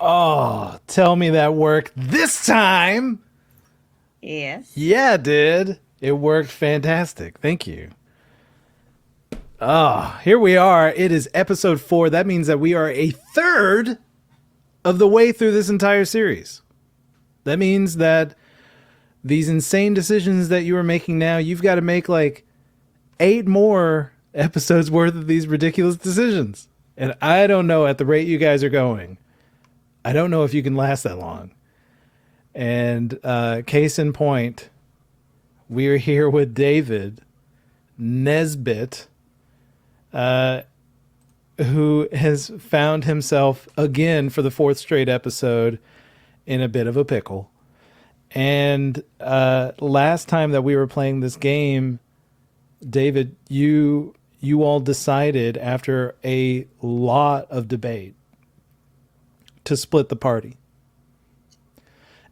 Oh, tell me that worked this time. Yes. Yeah, it did. It worked fantastic. Thank you. Oh, here we are. It is episode 4. That means that we are a third of the way through this entire series. That means that these insane decisions that you are making now, you've got to make like 8 more episodes worth of these ridiculous decisions. And I don't know, at the rate you guys are going, I don't know if you can last that long. And case in point, we're here with David Nezbit, who has found himself again for the 4th straight episode in a bit of a pickle. And last time that we were playing this game, David, you all decided after a lot of debate to split the party.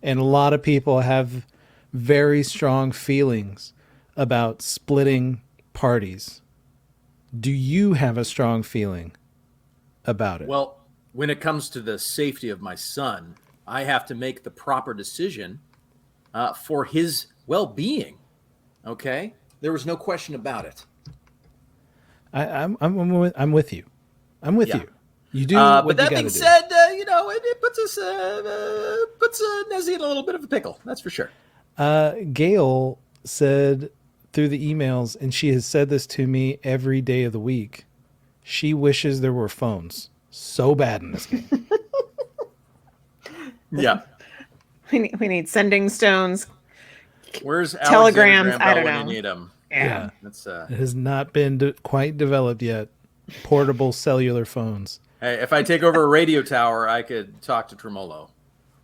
And a lot of people have very strong feelings about splitting parties. Do you have a strong feeling about it? Well, when it comes to the safety of my son, I have to make the proper decision for his well-being. Okay? There was no question about it. I'm with you. I'm with you. You do. But that being said, it puts us puts Nezzy in a little bit of a pickle. That's for sure. Gail said through the emails, and she has said this to me every day of the week, she wishes there were phones so bad in this game. Yeah. We need sending stones. Where's telegrams? Alexander I don't Graham know. when you need them? Yeah. That's It has not been quite developed yet. Portable cellular phones. Hey, if I take over a radio tower, I could talk to Tremolo.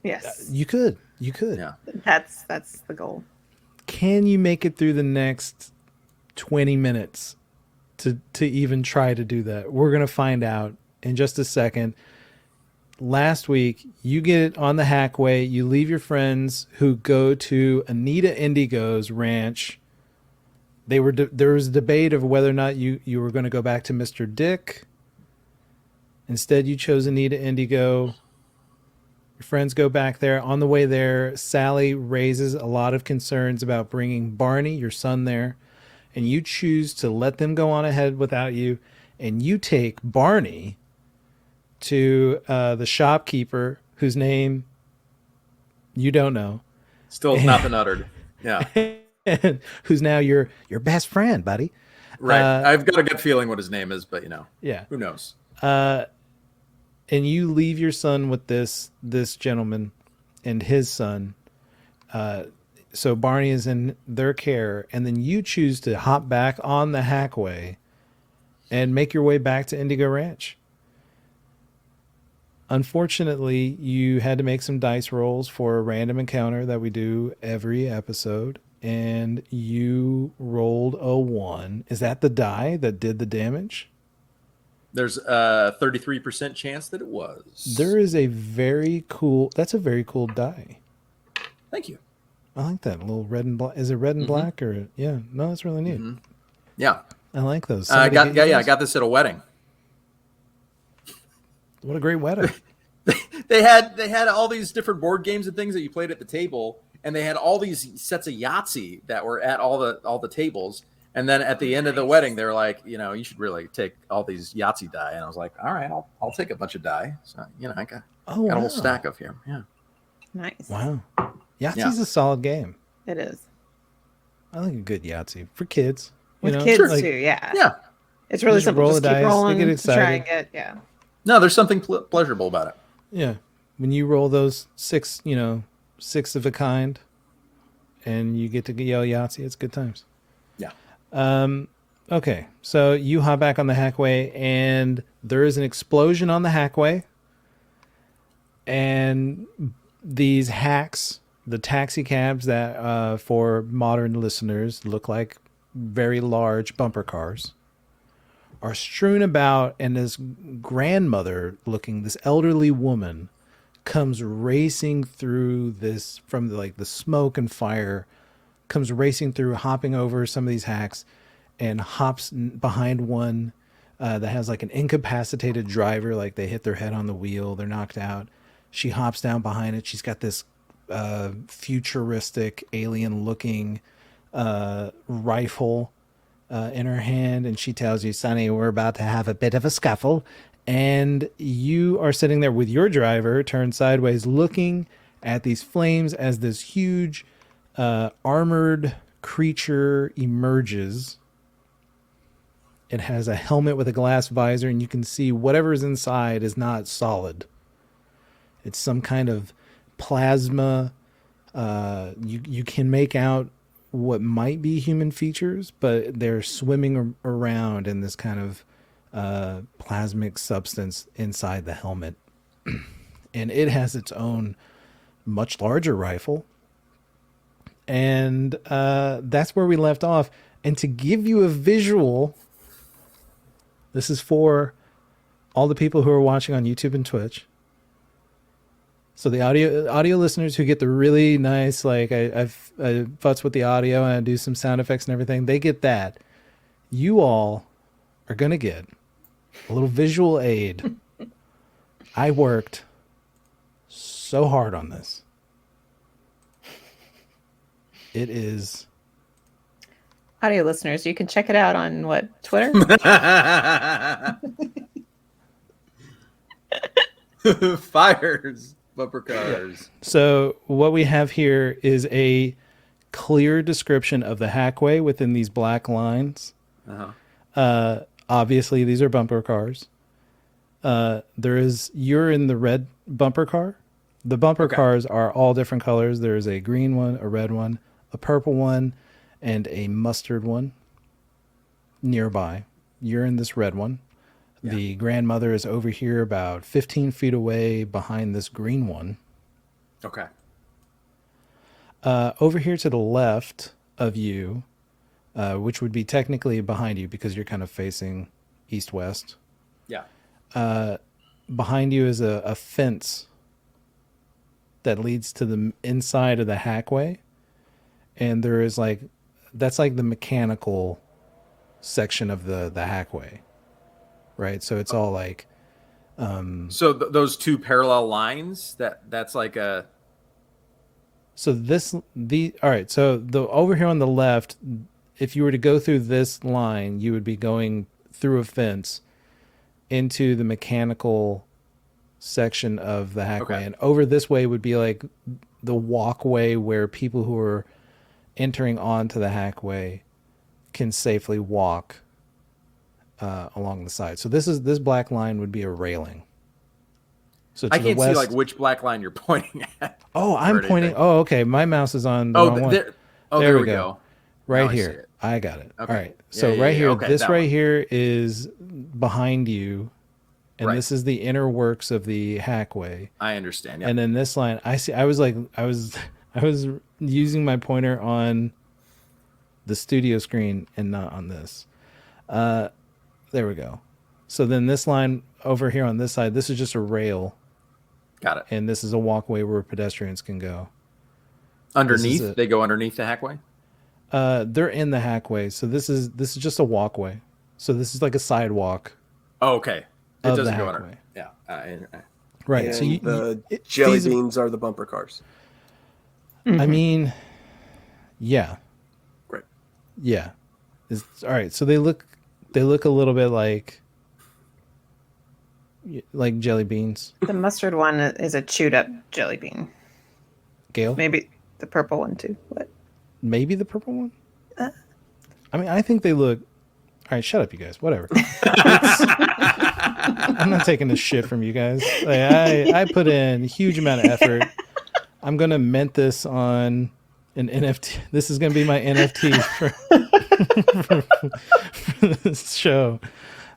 Yes. You could. Yeah. That's the goal. Can you make it through the next 20 minutes to even try to do that? We're going to find out in just a second. Last week, you get on the Hackway, you leave your friends who go to Anita Indigo's ranch. There was a debate of whether or not you were going to go back to Mr. Dick. Instead, you chose Anita Indigo. Your friends go back there. On the way there, Sallie raises a lot of concerns about bringing Barney, your son, there. And you choose to let them go on ahead without you. And you take Barney to the shopkeeper, whose name you don't know. Still not been uttered. Yeah. Who's now your best friend, buddy. Right. I've got a good feeling what his name is, but yeah, who knows? And you leave your son with this gentleman and his son. So Barney is in their care, and then you choose to hop back on the Hackway and make your way back to Indigo Ranch. Unfortunately, you had to make some dice rolls for a random encounter that we do every episode, and you rolled a 1. Is that the die that did the damage? There's a 33% chance that it was. There is a very cool... That's a very cool die. Thank you. I like that. A little red and black. Is it red and black or... Yeah. No, that's really neat. Mm-hmm. Yeah. I like those. I got this at a wedding. What a great wedding. They had all these different board games and things that you played at the table, and they had all these sets of Yahtzee that were at all the tables. And then at the end of the wedding, they were like, you should really take all these Yahtzee die. And I was like, all right, I'll take a bunch of die. So I got a whole stack of here. Yeah. Nice. Wow. Yahtzee's a solid game. It is. I like a good Yahtzee for kids. With kids too, yeah. Yeah. It's really Just simple. roll Just the keep dice, rolling they get to try excited. and get, No, there's something pleasurable about it. Yeah. When you roll those 6 of a kind, and you get to yell Yahtzee, it's good times. Yeah. Okay, so you hop back on the Hackway, and there is an explosion on the Hackway, and these hacks, the taxi cabs that for modern listeners look like very large bumper cars, are strewn about, and this grandmother looking, this elderly woman comes racing through this from the smoke and fire, comes racing through, hopping over some of these hacks, and hops behind one that has like an incapacitated driver, like they hit their head on the wheel, they're knocked out, She hops down behind it. She's got this futuristic alien-looking rifle in her hand, and she tells you, Sonny, we're about to have a bit of a scuffle. And you are sitting there with your driver turned sideways looking at these flames as this huge armored creature emerges. It has a helmet with a glass visor, and you can see whatever's inside is not solid. It's some kind of plasma. You can make out what might be human features, but they're swimming around in this kind of plasmic substance inside the helmet. And it has its own much larger rifle. And that's where we left off. And to give you a visual, this is for all the people who are watching on YouTube and Twitch. So the audio listeners who get the really nice, like I futz with the audio and I do some sound effects and everything, they get that. You all are going to get a little visual aid. I worked so hard on this. It is... Audio listeners, you can check it out on what, Twitter? Fires. Bumper cars. Yeah. So what we have here is a clear description of the Hackway within these black lines. Obviously, these are bumper cars. You're in the red bumper car. The bumper cars are all different colors. There's a green one, a red one, a purple one, and a mustard one nearby. You're in this red one. Yeah. The grandmother is over here about 15 feet away behind this green one. Okay. Over here to the left of you, which would be technically behind you because you're kind of facing east-west. Yeah. Behind you is a fence that leads to the inside of the Hackway. And there is that's like the mechanical section of the Hackway. Right, so it's all like, so those two parallel lines. That's like a. So all right. So over here on the left, if you were to go through this line, you would be going through a fence into the mechanical section of the Hackway, and over this way would be like the walkway where people who are entering onto the Hackway can safely walk. Along the side. So this black line would be a railing. So I can't see like which black line you're pointing at. Oh, I'm pointing. Oh, okay. My mouse is on the wrong one. There we go. Right here. I got it. Okay. All right. So here, this right one here is behind you, and this is the inner works of the Hackway. I understand. Yep. And then this line, I see. I was using my pointer on the studio screen and not on this. There we go. So then this line over here on this side, this is just a rail. Got it. And this is a walkway where pedestrians can go. Underneath? They go underneath the Hackway? They're in the Hackway. So this is just a walkway. So this is like a sidewalk. Oh, okay. It doesn't go under. Yeah. Right. And so the jelly beans are the bumper cars. Mm-hmm. I mean, yeah. Great. Yeah. All right. So they look a little bit like jelly beans. The mustard one is a chewed up jelly bean. Gail? Maybe the purple one too. What? Maybe the purple one? I mean, I think they look... All right, shut up, you guys. Whatever. I'm not taking this shit from you guys. I put in a huge amount of effort. I'm going to mint this on an NFT. This is going to be my NFT for this show.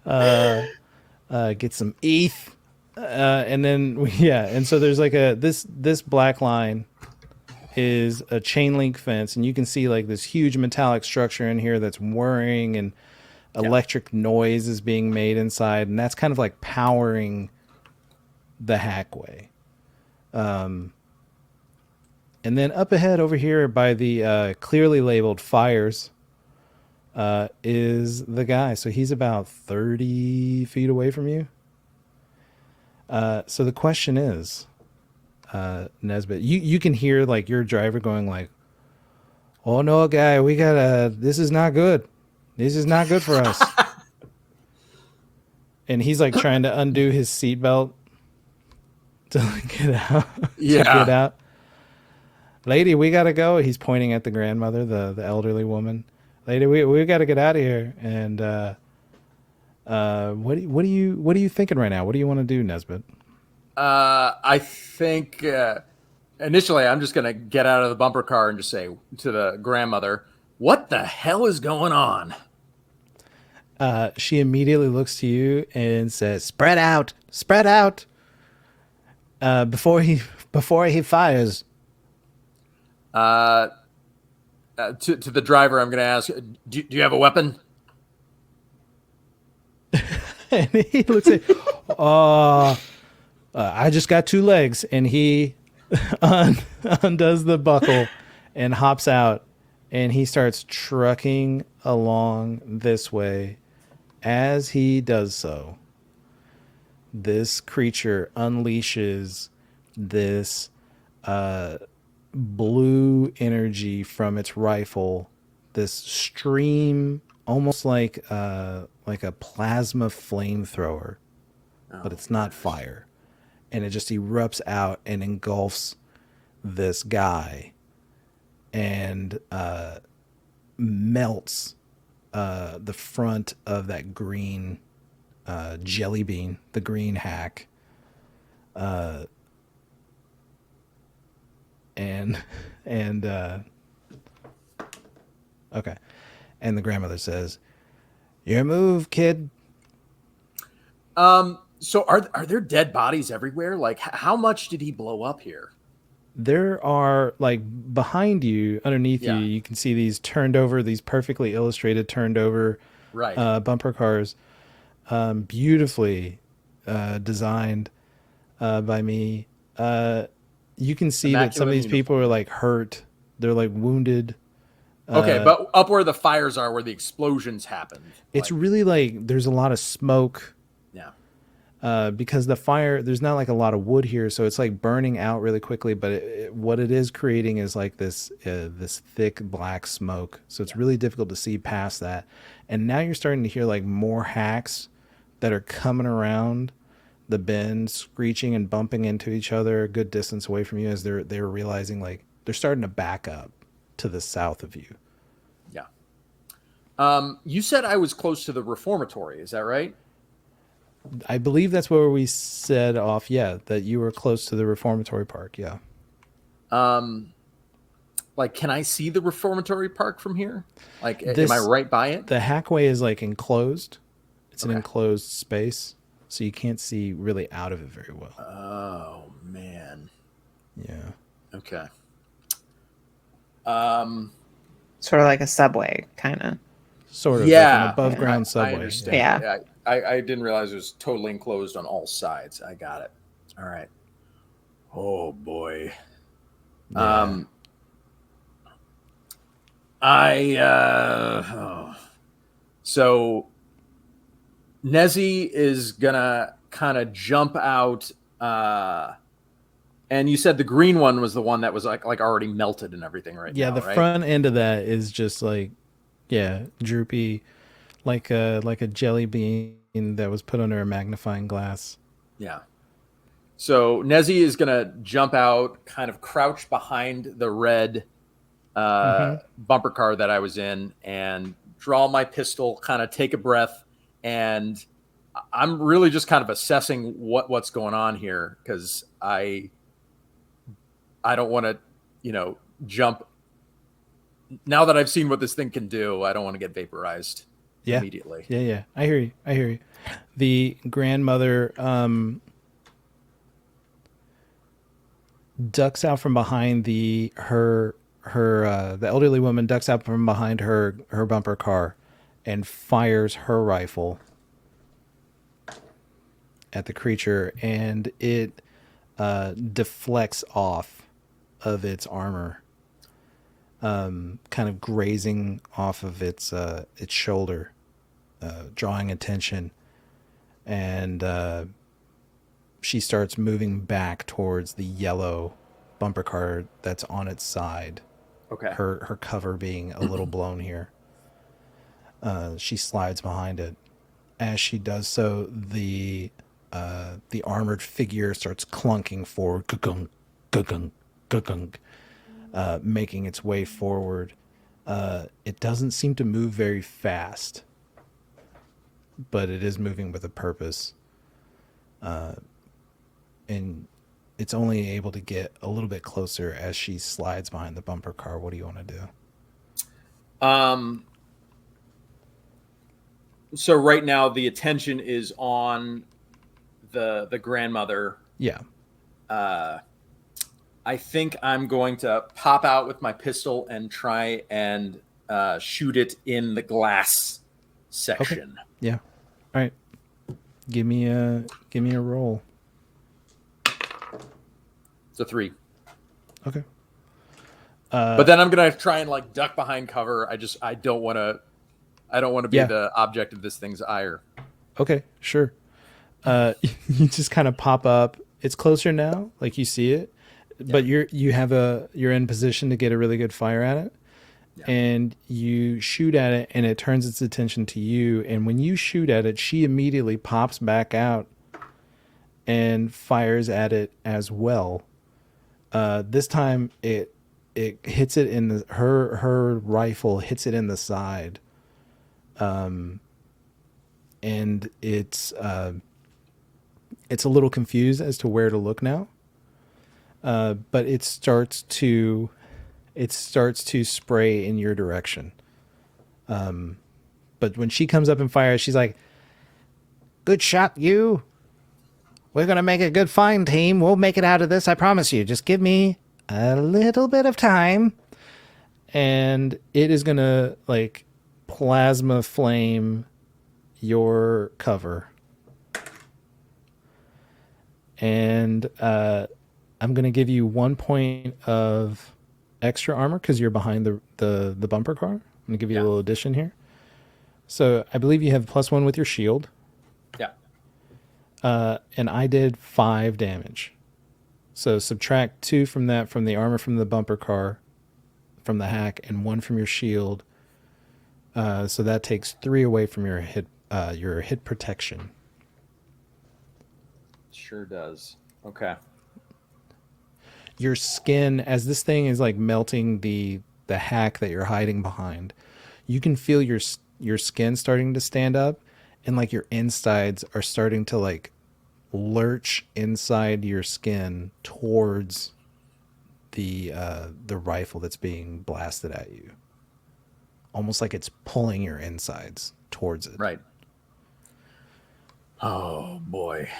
Get some ETH. And then, and so there's like this black line is a chain link fence, and you can see like this huge metallic structure in here that's whirring, and electric noise is being made inside, and that's kind of like powering the Hackway. And then up ahead over here by the clearly labeled fires is the guy. So he's about 30 feet away from you. So the question is, Nezbit. You can hear like your driver going like, "Oh no, guy, we gotta. This is not good. This is not good for us." And he's like trying to undo his seatbelt to like, get out. Yeah. To get out. Lady, we gotta go. He's pointing at the grandmother, the elderly woman. Lady, we gotta get out of here. And what are you thinking right now? What do you want to do, Nezbit? I think initially I'm just gonna get out of the bumper car and just say to the grandmother, "What the hell is going on?" She immediately looks to you and says, "Spread out, spread out." Before he fires. To the driver, I'm gonna ask, "Do you have a weapon?" And he looks at, I just got 2 legs. And he undoes the buckle and hops out. And he starts trucking along this way. As he does so, this creature unleashes this blue energy from its rifle, this stream, almost like a plasma flamethrower, but it's not fire, and it just erupts out and engulfs this guy and melts the front of that green jelly bean, the green hack, and okay. And the grandmother says, "Your move, kid." So are there dead bodies everywhere? Like, how much did he blow up here? There are, like, behind you, underneath Yeah. you can see these perfectly illustrated turned over Right. bumper cars, beautifully designed by me. You can see that some of these people are like hurt. They're like wounded. Okay, but up where the fires are, where the explosions happened. It's really like there's a lot of smoke. Yeah. Because the fire, there's not like a lot of wood here, so it's like burning out really quickly. But what it is creating is like this thick black smoke. So it's really difficult to see past that. And now you're starting to hear like more hacks that are coming around the bend, screeching and bumping into each other a good distance away from you as they're realizing like they're starting to back up to the south of you. Yeah. You said I was close to the reformatory. Is that right? I believe that's where we said off. Yeah, that you were close to the reformatory park. Yeah. Like, can I see the reformatory park from here? Like, This- am I right by it? The Hackway is like enclosed. It's an Okay. enclosed space, so you can't see really out of it very well. Oh man. Yeah. Okay. Sort of like a subway, kind of. Sort of Yeah. like an above ground I subway. understand. Yeah. I didn't realize it was totally enclosed on all sides. I got it. All right. Oh boy. Yeah. So Nezzy is gonna kind of jump out, and you said the green one was the one that was like already melted and everything, right? Yeah, now, the right? front end of that is just like, yeah, droopy, like a jelly bean that was put under a magnifying glass. Yeah. So Nezzy is gonna jump out, kind of crouch behind the red bumper car that I was in, and draw my pistol, kind of take a breath, and I'm really just kind of assessing what's going on here because I don't want to, jump. Now that I've seen what this thing can do, I don't want to get vaporized immediately. Yeah. I hear you. The grandmother ducks out from behind the elderly woman ducks out from behind her bumper car and fires her rifle at the creature, and it deflects off of its armor, kind of grazing off of its shoulder, drawing attention, and she starts moving back towards the yellow bumper car that's on its side. Okay. Her cover being a little blown here. She slides behind it. As she does so, the armored figure starts clunking forward, guggung, guggung, guggung, making its way forward. It doesn't seem to move very fast, but it is moving with a purpose. And it's only able to get a little bit closer as she slides behind the bumper car. What do you want to do? So right now the attention is on the grandmother. Yeah. I think I'm going to pop out with my pistol and try and shoot it in the glass section. Okay. Yeah. All right. Give me a roll. It's a 3. Okay. But then I'm gonna try and like duck behind cover. I don't want to be the object of this thing's ire. Okay, sure. You just kind of pop up. It's closer now, like you see it, but you're in position to get a really good fire at it, and you shoot at it, and it turns its attention to you. And when you shoot at it, she immediately pops back out and fires at it as well. This time it hits it in the her rifle hits it in the side. And it's a little confused as to where to look now. But it starts to spray in your direction. But when she comes up and fires, she's like, "Good shot, you. We're going to make a good find, team. We'll make it out of this, I promise you. Just give me a little bit of time." And it is going to like plasma flame your cover. And I'm going to give you 1 point of extra armor because you're behind the bumper car. I'm going to give you a little addition here. So I believe you have +1 with your shield. Yeah. And I did 5 damage. So subtract 2 from that, from the armor from the bumper car, from the hack, and 1 from your shield. So that takes 3 away from your hit protection. Sure does. Okay. Your skin, as this thing is like melting the hack that you're hiding behind, you can feel your skin starting to stand up, and like your insides are starting to like lurch inside your skin towards the rifle that's being blasted at you. Almost like it's pulling your insides towards it. Right. Oh boy.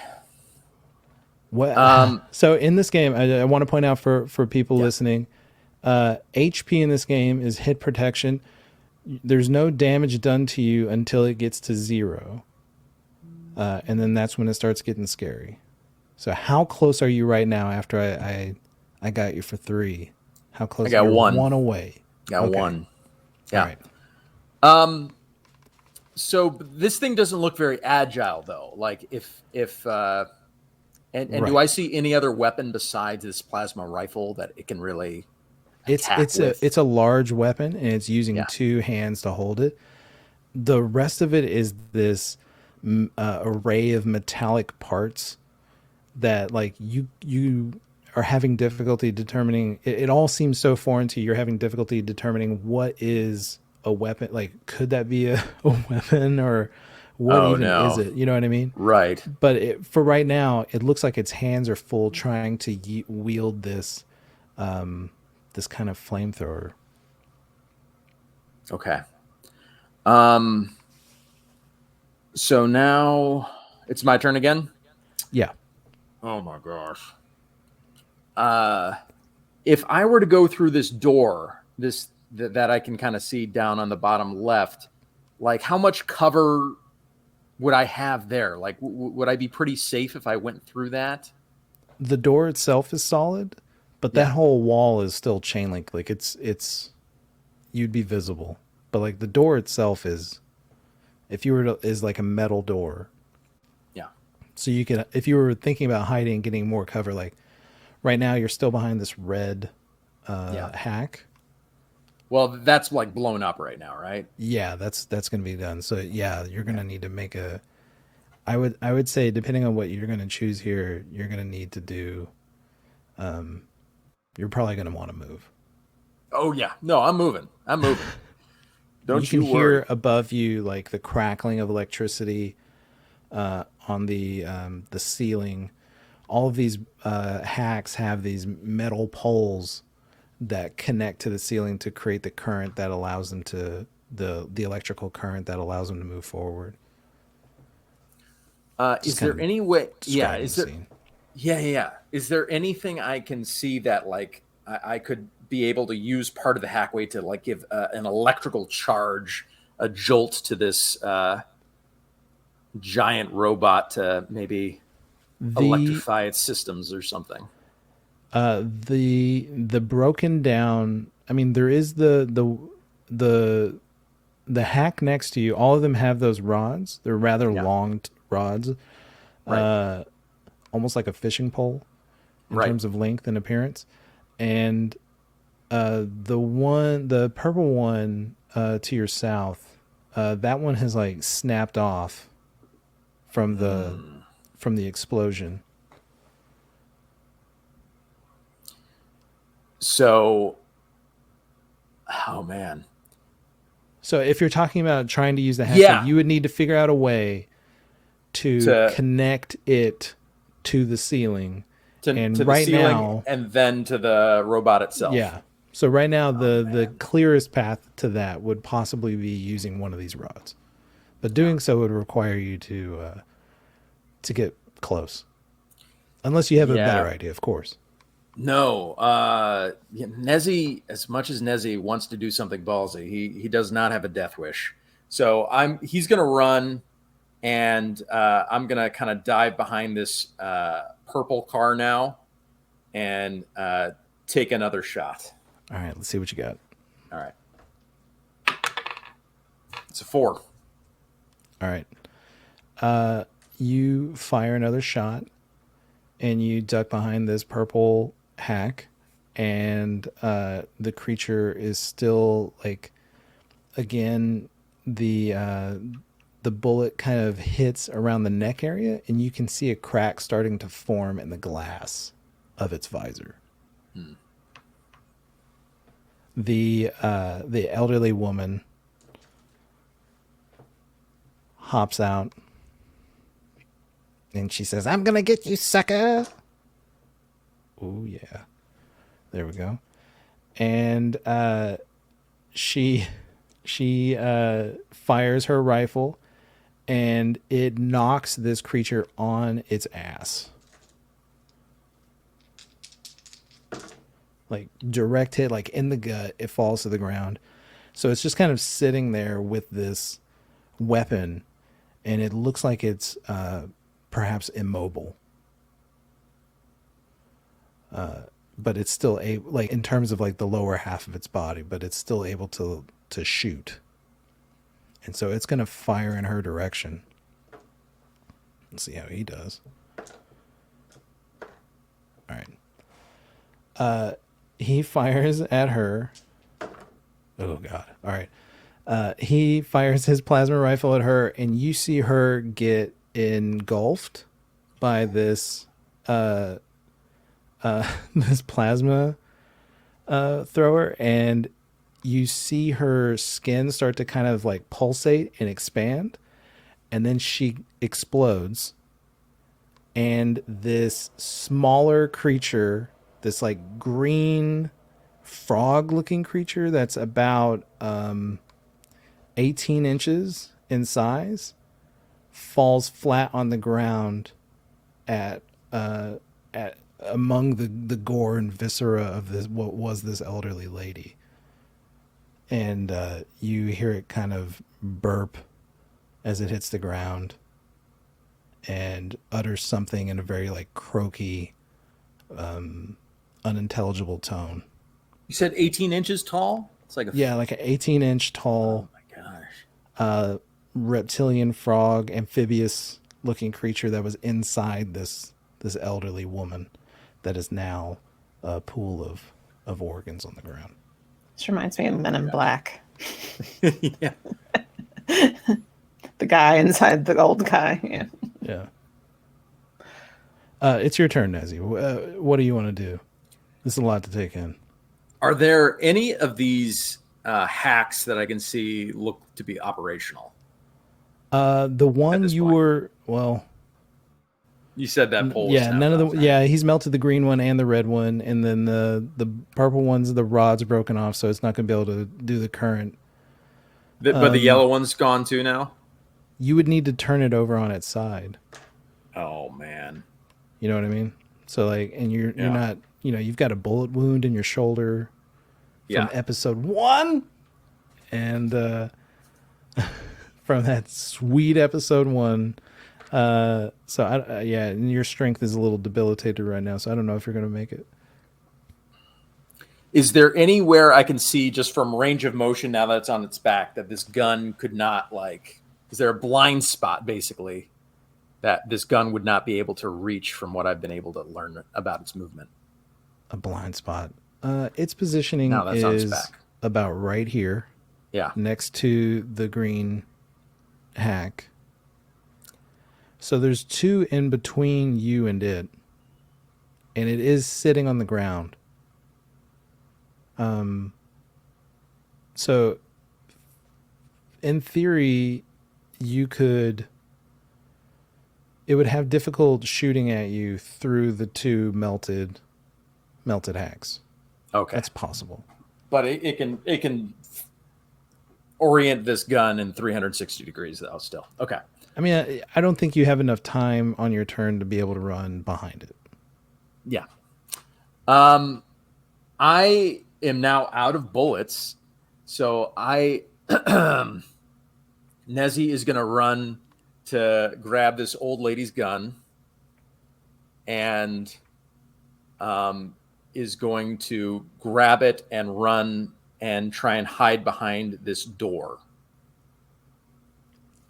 What? So in this game, I want to point out for people listening, HP in this game is hit protection. There's no damage done to you until it gets to 0. And then that's when it starts getting scary. So how close are you right now after I got you for 3? How close? I got 1. 1 away. Got 1. Yeah. All right. So this thing doesn't look very agile though. Like and do I see any other weapon besides this plasma rifle that it can really attack with? It's a large weapon, and it's using 2 hands to hold it. The rest of it is this array of metallic parts that like you are having difficulty determining. It all seems so foreign to you. You're having difficulty determining what is a weapon. Like, could that be a weapon, or what is it? You know what I mean? Right. But for right now, it looks like its hands are full trying to wield this this kind of flamethrower. Okay. So now it's my turn again? Yeah. Oh my gosh. If I were to go through this door, that I can kind of see down on the bottom left, like how much cover would I have there? Like, would I be pretty safe if I went through that? The door itself is solid, but that whole wall is still chain link. Like it's you'd be visible, but like the door itself is, if you were to, is like a metal door. Yeah. So you could, if you were thinking about hiding and getting more cover, like right now you're still behind this red hack. Well, that's like blown up right now, right? Yeah, that's going to be done. So yeah, you're going to need to make a. I would say, depending on what you're going to choose here, you're going to need to do. You're probably going to want to move. Oh yeah, no, I'm moving. Don't You can you hear worry. above you like the crackling of electricity on the ceiling. All of these hacks have these metal poles that connect to the ceiling to create the current that allows them to the electrical current that allows them to move forward. Is there any way? Yeah, Describing is the there? scene. Yeah. Is there anything I can see that like I could be able to use part of the Hackway to like give an electrical charge, a jolt to this giant robot to maybe electrify its systems or something? The broken down. I mean, there is the hack next to you. All of them have those rods. They're rather long rods, Right. almost like a fishing pole in Right. terms of length and appearance. And the purple one to your south, that one has like snapped off from the explosion. So, oh man. So if you're talking about trying to use the hack, Yeah. you would need to figure out a way to connect it to the ceiling. And to the right ceiling now, and then to the robot itself. yeah. So right now, the clearest path to that would possibly be using one of these rods, but doing so would require you to get close, unless you have a better idea, of course. No, Nezzy, as much as Nezzy wants to do something ballsy, he does not have a death wish. So he's gonna run, and I'm gonna kind of dive behind this purple car now, and take another shot. All right, let's see what you got. All right, it's a 4. All right, you fire another shot, and you duck behind this purple hack, and the creature is still like, again, the bullet kind of hits around the neck area, and you can see a crack starting to form in the glass of its visor. The elderly woman hops out, and she says, "I'm gonna get you, sucker." Oh yeah, there we go. And she fires her rifle, and it knocks this creature on its ass. Like direct hit, like in the gut, it falls to the ground. So it's just kind of sitting there with this weapon, and it looks like it's perhaps immobile. But it's still like in terms of like the lower half of its body, but it's still able to shoot. And so it's going to fire in her direction. Let's see how he does. All right. He fires at her. Oh God. All right. He fires his plasma rifle at her, and you see her get engulfed by this this plasma thrower, and you see her skin start to kind of like pulsate and expand, and then she explodes, and this smaller creature, this like green frog looking creature that's about 18 inches in size, falls flat on the ground at among the gore and viscera of this, what was this elderly lady. And you hear it kind of burp as it hits the ground and utters something in a very like croaky, unintelligible tone. You said 18 inches tall? It's like like an 18-inch tall oh my gosh. reptilian frog, amphibious looking creature that was inside this elderly woman that is now a pool of organs on the ground. This reminds me of Men in Black. Yeah. The guy inside the old guy. Yeah. Yeah. It's your turn, Nezzy. What do you want to do? This is a lot to take in. Are there any of these hacks that I can see look to be operational? The one you point. were, well, You said that pole. yeah, snapped none of off, the, right? yeah, he's melted the green one and the red one, and then the purple one's the rod's broken off, so it's not going to be able to do the current. But the yellow one's gone too now? You would need to turn it over on its side. Oh, man. You know what I mean? So like, and you're not, you've got a bullet wound in your shoulder from episode 1, and from that sweet episode 1. And your strength is a little debilitated right now, so I don't know if you're going to make it. Is there anywhere I can see just from range of motion now that it's on its back that this gun could not is there a blind spot basically that this gun would not be able to reach from what I've been able to learn about its movement? A blind spot. Its positioning that's on its is back. about right here. Yeah. Next to the green hack. So there's 2 in between you and it. And it is sitting on the ground. So in theory, it would have difficult shooting at you through the 2 melted hacks. Okay. That's possible. But it can orient this gun in 360 degrees though still. Okay. I mean, I don't think you have enough time on your turn to be able to run behind it. Yeah. I am now out of bullets, so Nezzy is going to run to grab this old lady's gun and is going to grab it and run and try and hide behind this door.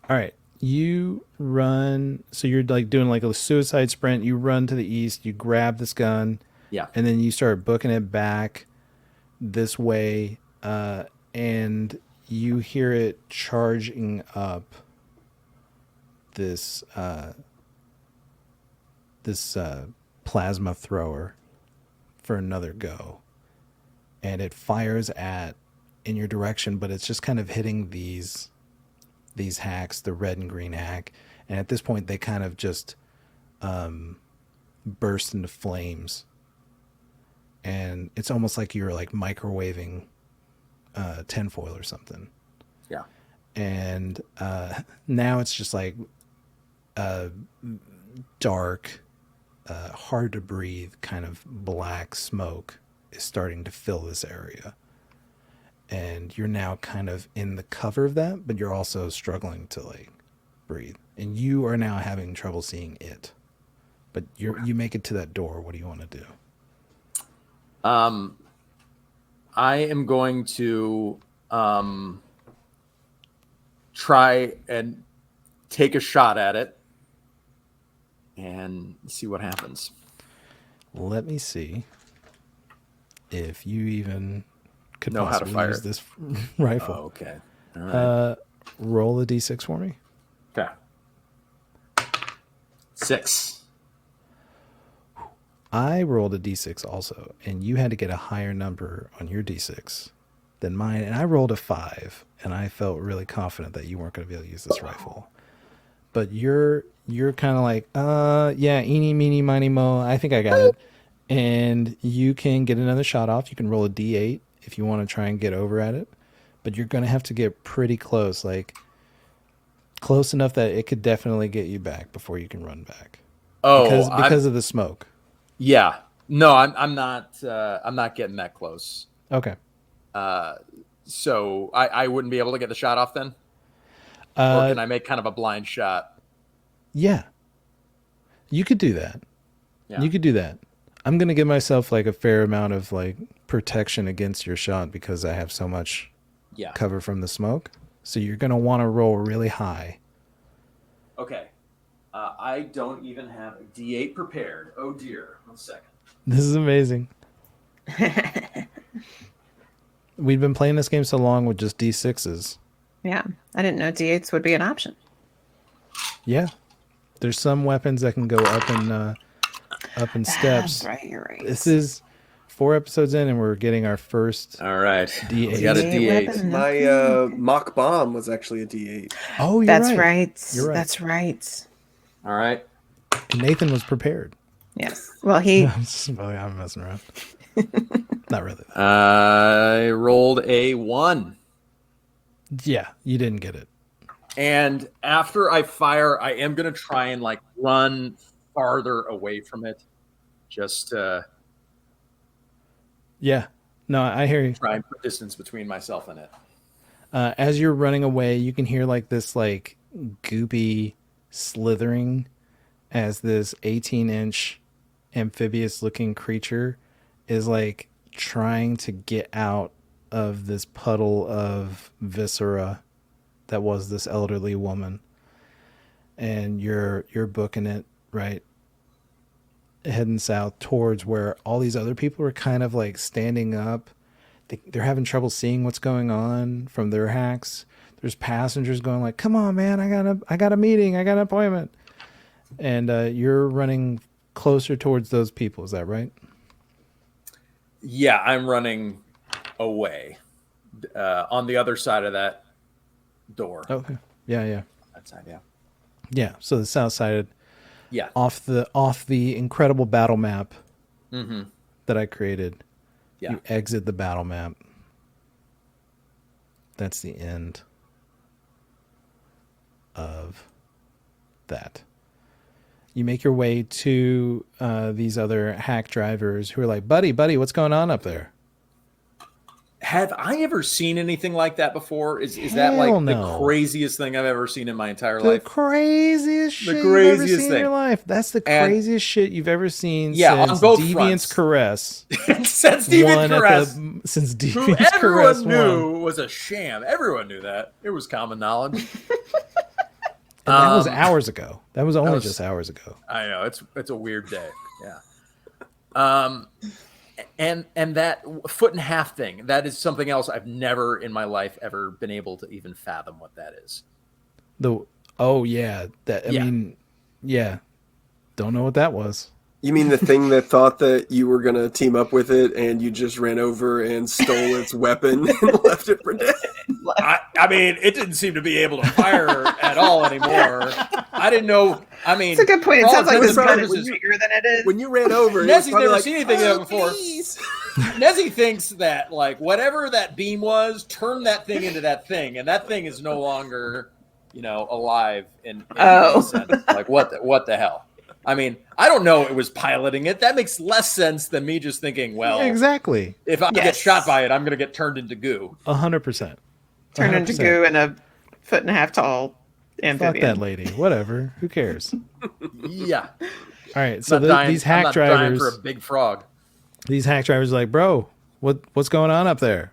All right. You run, so you're like doing like a suicide sprint. You run to the east, you grab this gun, and then you start booking it back this way, and you hear it charging up this plasma thrower for another go, and it fires in your direction, but it's just kind of hitting these hacks, the red and green hack, and at this point they kind of just burst into flames, and it's almost like you're like microwaving tinfoil or something. Yeah. And now it's just like dark, hard to breathe kind of black smoke is starting to fill this area. And you're now kind of in the cover of that, but you're also struggling to like breathe. And you are now having trouble seeing it. But you make it to that door. What do you want to do? I am going to try and take a shot at it and see what happens. Let me see if you even could know how to possibly fire use it. this rifle. Oh, okay. All right. Roll a d6 for me. Okay. 6. I rolled a d6 also, and you had to get a higher number on your d6 than mine, and I rolled a 5, and I felt really confident that you weren't going to be able to use this rifle. But you're kind of like, yeah, eeny, meeny, miny, mo, I think I got it. And you can get another shot off. You can roll a d8 if you want to try and get over at it. But you're going to have to get pretty close, like close enough that it could definitely get you back before you can run back. Oh, because of the smoke. Yeah. No, I'm not getting that close. Okay. So I wouldn't be able to get the shot off then? Or can I make kind of a blind shot? Yeah. You could do that. Yeah. You could do that. I'm going to give myself like a fair amount of like protection against your shot because I have so much cover from the smoke. So you're going to want to roll really high. Okay. I don't even have a D8 prepared. Oh dear. 1 second. This is amazing. We've been playing this game so long with just D6s. Yeah, I didn't know D8s would be an option. Yeah. There's some weapons that can go up in steps. That's right, you're right. This is 4 episodes in, and we're getting our first All right. D8. We got a D8. weapon. My mock bomb was actually a D8. Oh, you're That's right. right. You're right. That's right. All right. Nathan was prepared. Yes. Well, he. I'm messing around. Not really. I rolled a 1. Yeah, you didn't get it. And after I fire, I am going to try and like run farther away from it. Just Yeah. No, I hear you. try and put distance between myself and it. As you're running away, you can hear like this like goopy slithering as this 18-inch amphibious looking creature is like trying to get out of this puddle of viscera that was this elderly woman. And you're booking it, right? Heading south towards where all these other people are kind of like standing up. They're having trouble seeing what's going on from their hacks. There's passengers going like, "Come on, man! I got a meeting. I got an appointment." And you're running closer towards those people. Is that right? Yeah, I'm running away on the other side of that door. Okay. Yeah. That side, yeah. Yeah. So the south side, Yeah. off the incredible battle map Mm-hmm. that I created. Yeah. You exit the battle map. That's the end of that. You make your way to these other hack drivers who are like, buddy, what's going on up there? Have I ever seen anything like that before? Is that like Hell the no. craziest thing I've ever seen in my entire The life? craziest shit you've ever craziest seen in your thing. life. That's the And- craziest shit you've ever seen Yeah, on since both Deviant's fronts. Caress. Since Steven Won at Caress, since who Deviant's Caress everyone knew won. was a sham. Everyone knew that. It was common knowledge. And that was hours ago. That was only was- just hours ago. I know it's a weird day. Yeah. And that 1.5 foot thing, that is something else I've never in my life ever been able to even fathom what that is. I mean, yeah. Don't know what that was. You mean the thing that thought that you were going to team up with it and you just ran over and stole its weapon and left it for dead? I mean, it didn't seem to be able to fire at all anymore. I didn't know. I mean, It's a good point. It for all sounds like intents this and gun is purposes, bigger than it is. When you ran over, it was Nezzy's probably never like, seen anything like that before. please. Nezzy thinks that like whatever that beam was, turned that thing into that thing, and that thing is no longer, alive in any sense. Like what the hell? I mean, I don't know. It was piloting it. That makes less sense than me just thinking, well, Exactly. if I get Yes. shot by it, I'm going to get turned into goo. 100%. Turn into 100%. goo in a 1.5 foot tall Fuck amphibian. that lady. Whatever. Who cares? Yeah. All right. So I'm not dying- these I'm hack not dying drivers, for a big frog. are like, bro, what's going on up there?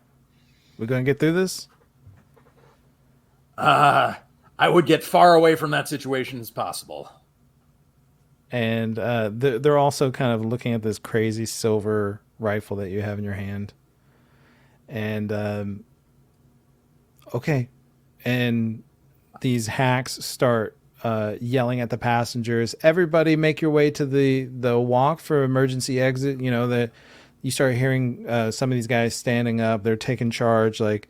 We gonna get through this? I would get far away from that situation as possible. And they're also kind of looking at this crazy silver rifle that you have in your hand. And okay, and these hacks start yelling at the passengers. Everybody, make your way to the walk for emergency exit. That you start hearing some of these guys standing up. They're taking charge. Like,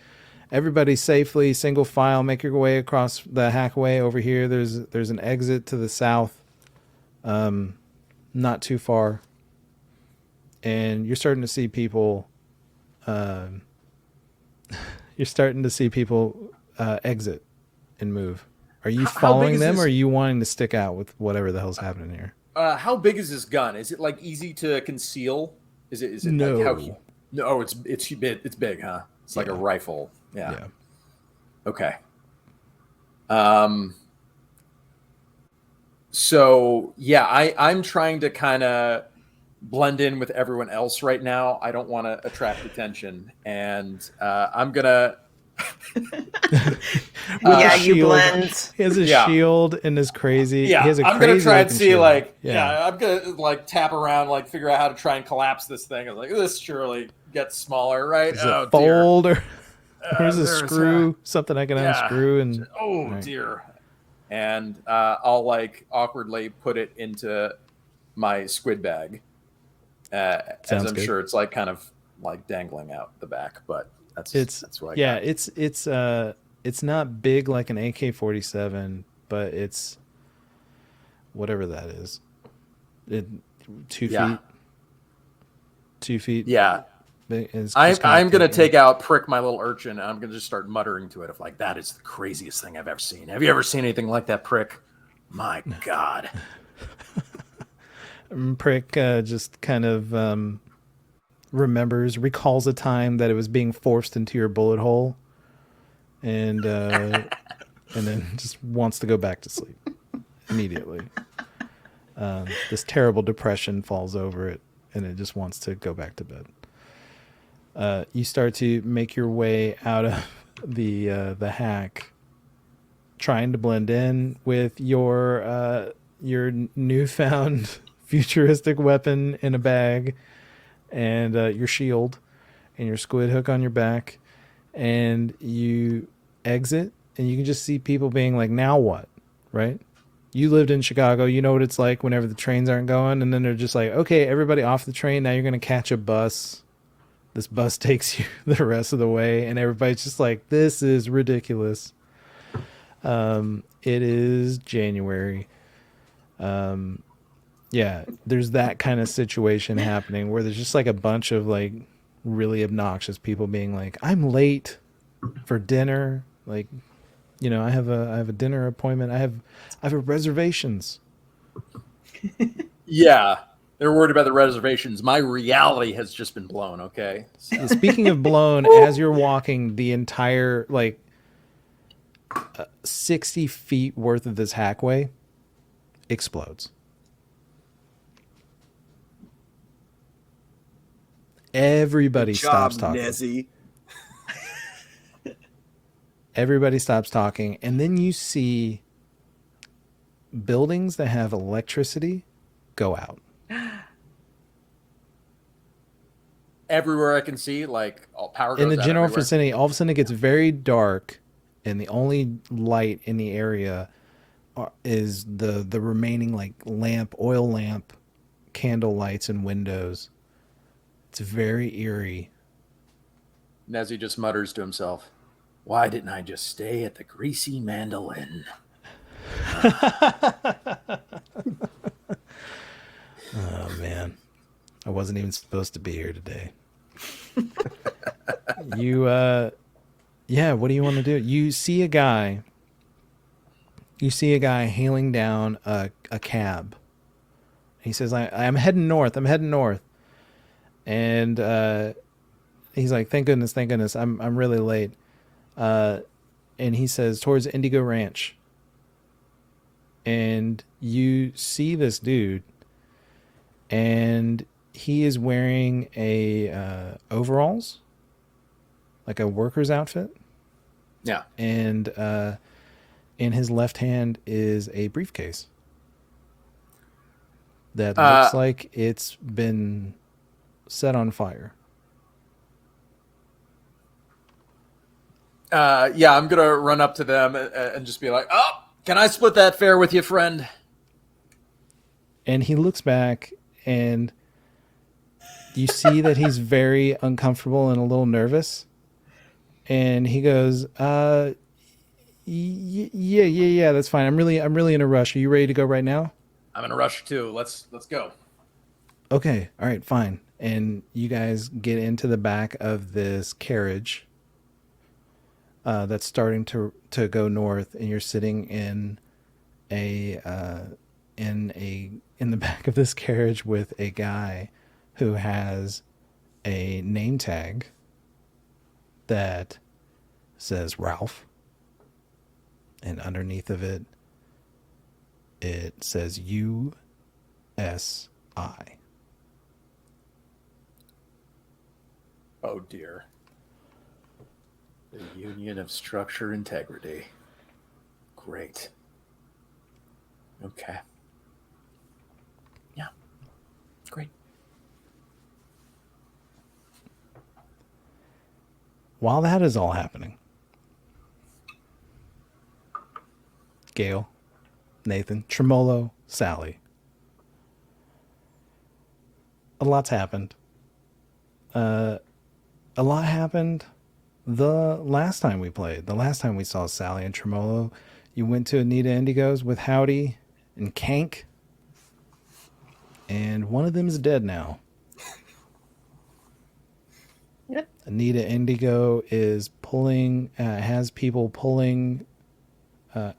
everybody safely, single file, make your way across the Hackway over here. There's an exit to the south. Not too far, and you're starting to see people. Exit and move. Are you How big following is them, this? or are you wanting to stick out with whatever the hell's happening here? How big is this gun? Is it like easy to conceal? Is it No. like how? No, it's big, huh? It's like a rifle. Yeah. Okay. So yeah, I'm trying to kind of blend in with everyone else right now. I don't want to attract attention, and I'm gonna With Yeah, a you shield. blend. He has a Yeah. shield and is crazy. Yeah, he has a I'm gonna crazy try and looking see shield. I'm gonna like tap around, like figure out how to try and collapse this thing. I'm like, this surely gets smaller, right? Does Oh it dear. fold or is a There's screw something I can yeah. unscrew and Oh right. dear. And I'll like awkwardly put it into my squid bag, as Sounds I'm good. sure it's like kind of like dangling out the back, but It's that's what I yeah, got. it's not big like an AK-47, but it's whatever that is. It 2 Yeah. feet. 2 feet. Yeah. It's I'm just kind of gonna thick. take out Prick, my little urchin, and I'm gonna just start muttering to it of like, that is the craziest thing I've ever seen. Have you ever seen anything like that, Prick? My God. Prick just kind of recalls a time that it was being forced into your bullet hole, and then just wants to go back to sleep immediately. This terrible depression falls over it, and it just wants to go back to bed. You start to make your way out of the hack, trying to blend in with your newfound futuristic weapon in a bag, and your shield, and your squid hook on your back, and you exit, and you can just see people being like, "Now what?" Right? You lived in Chicago, you know what it's like whenever the trains aren't going, and then they're just like, "Okay, everybody off the train. Now you're going to catch a bus." This bus takes you the rest of the way, and everybody's just like, "This is ridiculous." It is January. Yeah, there's that kind of situation happening where there's just like a bunch of like really obnoxious people being like, "I'm late for dinner." Like, I have a dinner appointment. I have reservations. Yeah. They're worried about the reservations. My reality has just been blown, okay? So, Speaking of blown, as you're walking, the entire like 60 feet worth of this hackway explodes. Everybody Good stops job, talking. Nezzy. Everybody stops talking, and then you see buildings that have electricity go out. everywhere I can see, like all power goes In the out general everywhere. vicinity, all of a sudden it gets very dark, and the only light in the area is the remaining like oil lamp, candle lights, and windows. It's very eerie. Nezzy just mutters to himself, "Why didn't I just stay at the greasy mandolin?" Oh man, I wasn't even supposed to be here today. Yeah, what do you want to do? You see a guy hailing down a cab. He says, I'm heading north. I'm heading north. And he's like, thank goodness. I'm really late. And he says, towards Indigo Ranch. And you see this dude, and he is wearing a overalls, like a worker's outfit. Yeah. And in his left hand is a briefcase that looks like it's been set on fire. Yeah, I'm gonna run up to them and just be like, "Oh, can I split that fare with you, friend?" And he looks back, and you see that he's very uncomfortable and a little nervous. And he goes, yeah, that's fine. I'm really in a rush. Are you ready to go right now?" I'm in a rush too. Let's go. Okay, all right, fine. And you guys get into the back of this carriage that's starting to go north, and you're sitting in in the back of this carriage with a guy who has a name tag that says Ralph, and underneath of it says USI. Oh dear. The union of structure integrity. Great. Okay. Yeah. Great. While that is all happening, Gail, Nathan, Tremolo, Sallie. A lot's happened. A lot happened the last time we played. The last time we saw Sallie and Tremolo, you went to Anita Indigo's with Howdy and Kank. And one of them is dead now. Yep. Anita Indigo is pulling, has people pulling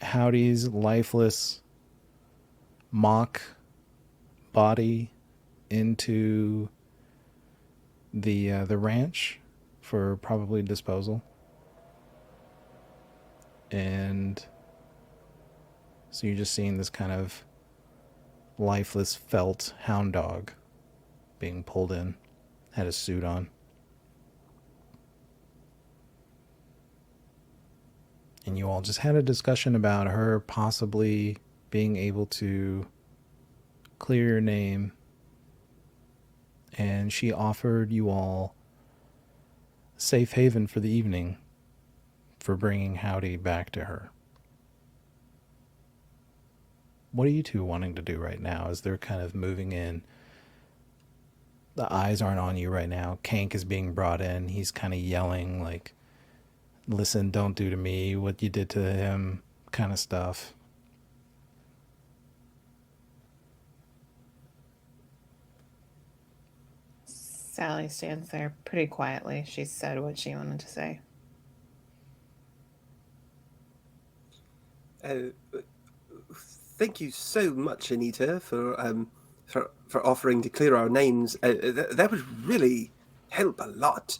Howdy's lifeless mock body into the ranch for probably disposal. And so you're just seeing this kind of lifeless felt hound dog being pulled in, had a suit on. And you all just had a discussion about her possibly being able to clear your name. And she offered you all safe haven for the evening for bringing Howdy back to her. What are you two wanting to do right now as they're kind of moving in? The eyes aren't on you right now. Kank is being brought in. He's kind of yelling like, listen, don't do to me what you did to him, kind of stuff. Sallie stands there pretty quietly. She said what she wanted to say. Thank you so much, Anita, for offering to clear our names. That would really help a lot.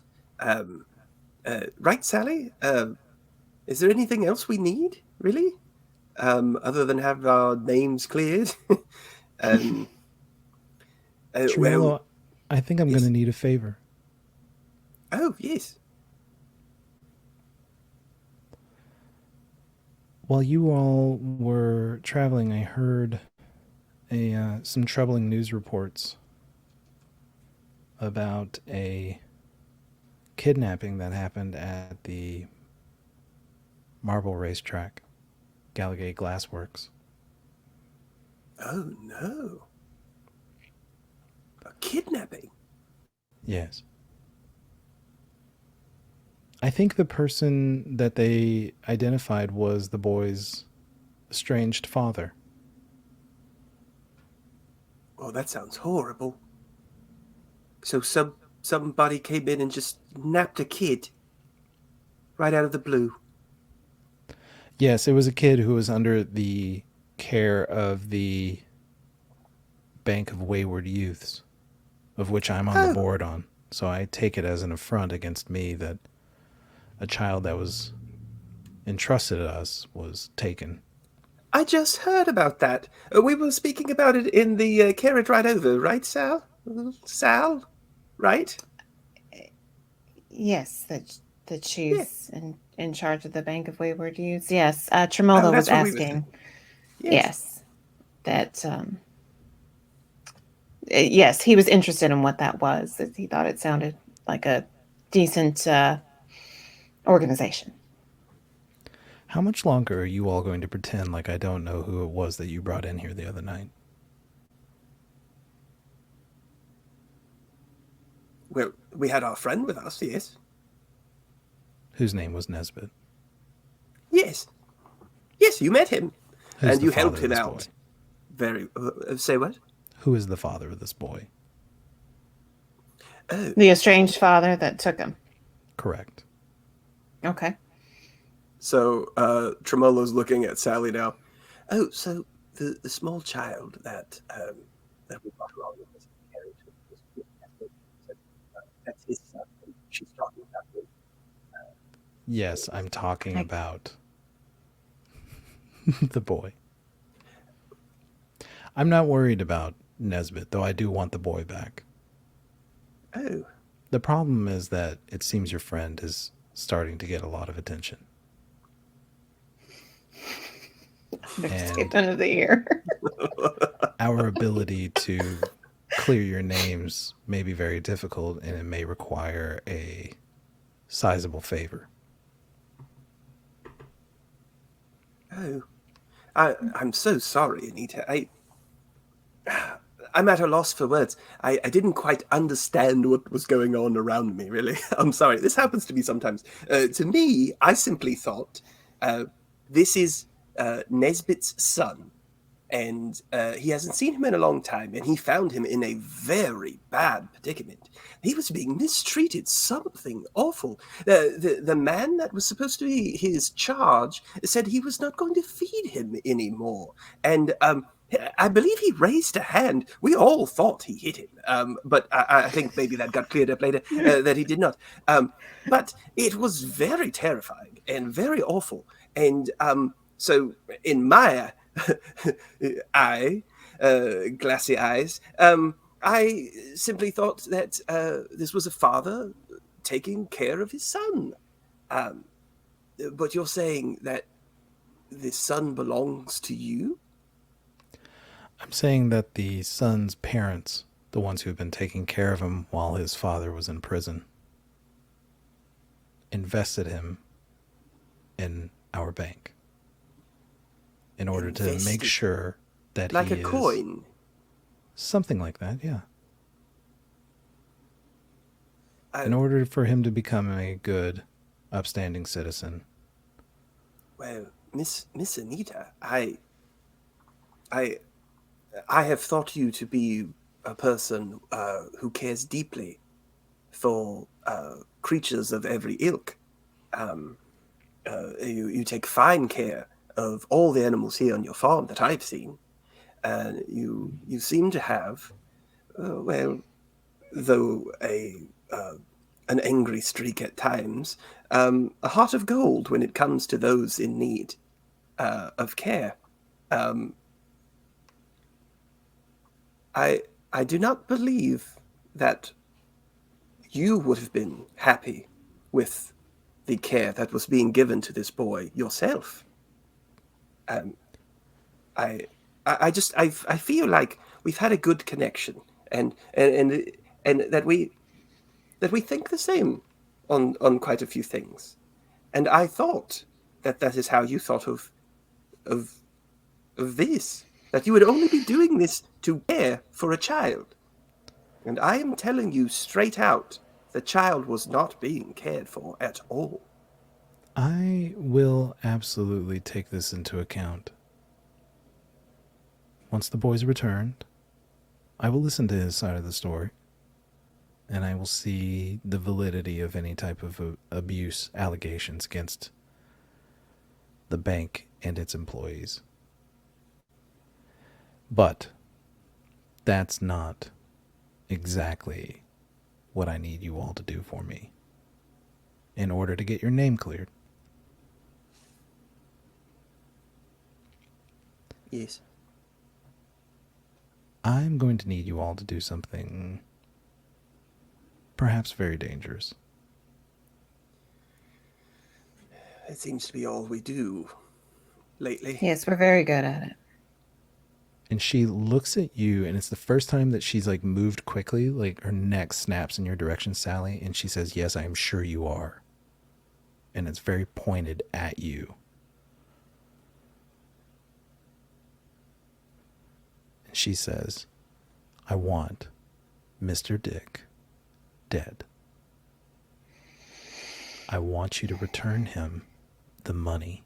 Right, Sallie? Is there anything else we need, really? Other than have our names cleared? Tremolo, I think I'm yes. going to need a favor. Oh, yes. While you all were traveling, I heard some troubling news reports about a kidnapping that happened at the marble racetrack, Gallagher Glassworks. Oh, no. A kidnapping? Yes. I think the person that they identified was the boy's estranged father. Oh, that sounds horrible. So somebody came in and just napped a kid right out of the blue. Yes, it was a kid who was under the care of the Bank of Wayward Youths, of which I'm on the board on. So I take it as an affront against me that a child that was entrusted to us was taken. I just heard about that. We were speaking about it in the carriage ride over, right, Sal? Sal, right? Yes, that she's Yeah. in charge of the Bank of Wayward Youths. Yes, Tremolo was asking. Yes, that. Yes, he was interested in what that was. That he thought it sounded like a decent organization. How much longer are you all going to pretend like I don't know who it was that you brought in here the other night? Well, we had our friend with us, yes. Whose name was Nezbit? Yes. Yes, you met him. Who's and the you father helped of him this out. boy? Very. Say what? Who is the father of this boy? Oh. The estranged father that took him. Correct. Okay. So Tremolo's looking at Sallie now. Oh, so the small child that we brought along with us in the carriage, that's his son. She's talking about him. Yes, I'm talking about the boy. I'm not worried about Nezbit, though I do want the boy back. Oh. The problem is that it seems your friend has starting to get a lot of attention. Understatement of the year. Our ability to clear your names may be very difficult, and it may require a sizable favor. Oh, I'm so sorry, Anita. I'm at a loss for words. I didn't quite understand what was going on around me, really. I'm sorry. This happens to me sometimes. To me, I simply thought this is Nezbit's son. And he hasn't seen him in a long time, and he found him in a very bad predicament. He was being mistreated, something awful. The man that was supposed to be his charge said he was not going to feed him anymore. And I believe he raised a hand. We all thought he hit him, but I think maybe that got cleared up later, that he did not. But it was very terrifying and very awful. And so in my glassy eyes, I simply thought that this was a father taking care of his son. But you're saying that this son belongs to you? I'm saying that the son's parents, the ones who have been taking care of him while his father was in prison, invested him in our bank in order to make sure that like he a is coin. something like that, yeah. In order for him to become a good, upstanding citizen. Well, Miss Anita, I have thought you to be a person who cares deeply for creatures of every ilk. You take fine care of all the animals here on your farm that I've seen. You seem to have, well, though an angry streak at times, a heart of gold when it comes to those in need of care. I do not believe that you would have been happy with the care that was being given to this boy yourself. I feel like we've had a good connection, and that we think the same on quite a few things. And I thought that is how you thought of this, that you would only be doing this to care for a child. And I am telling you straight out, the child was not being cared for at all. I will absolutely take this into account. Once the boy's returned, I will listen to his side of the story, and I will see the validity of any type of abuse allegations against the bank and its employees. But that's not exactly what I need you all to do for me in order to get your name cleared. Yes. I'm going to need you all to do something perhaps very dangerous. It seems to be all we do lately. Yes, we're very good at it. And she looks at you, and it's the first time that she's like moved quickly, like her neck snaps in your direction, Sally, and she says, "Yes, I am sure you are." And it's very pointed at you. And she says, "I want Mr. Dick dead. I want you to return him the money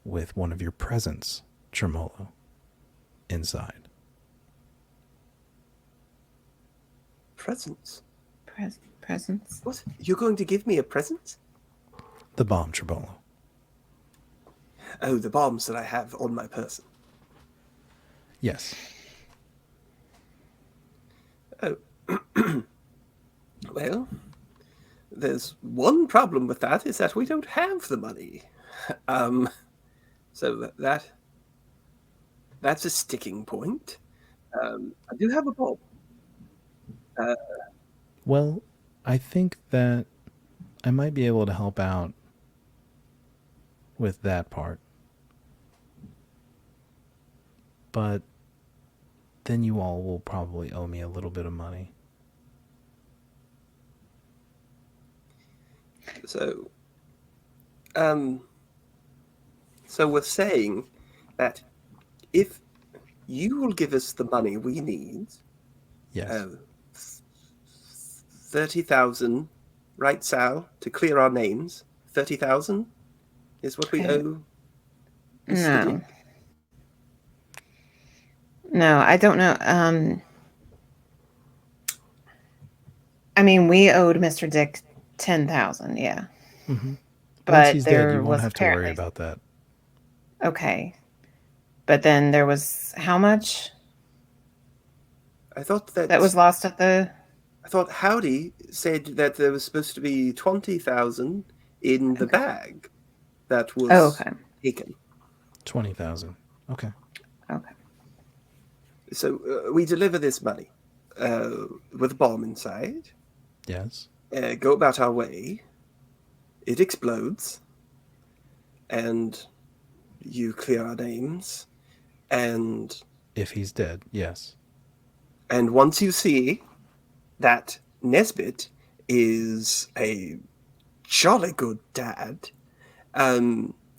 with one of your presents, Tremolo, inside." Presents? Presents? What? You're going to give me a present? The bomb, Tremolo. Oh, the bombs that I have on my person. Yes. Oh. Well, there's one problem with that, is that we don't have the money. So that's a sticking point. I do have a bomb. Well, I think that I might be able to help out with that part. But then you all will probably owe me a little bit of money. So, so we're saying that if you will give us the money we need, Yes. 30,000, right, Sal, to clear our names. 30,000 is what we owe Mr. No. Dick. No, I don't know. I mean, we owed Mr. Dick 10,000, yeah. Mm-hmm. Once But he's dead, there you won't was have to worry apparently about that. okay. But then there was how much I thought that was lost at the I thought Howdy said that there was supposed to be 20,000 in the bag that was okay. taken. 20,000. Okay. Okay. So we deliver this money with a bomb inside, Yes. go about our way, it explodes, and you clear our names, and If he's dead, yes. once you see that Nezbit is a jolly good dad,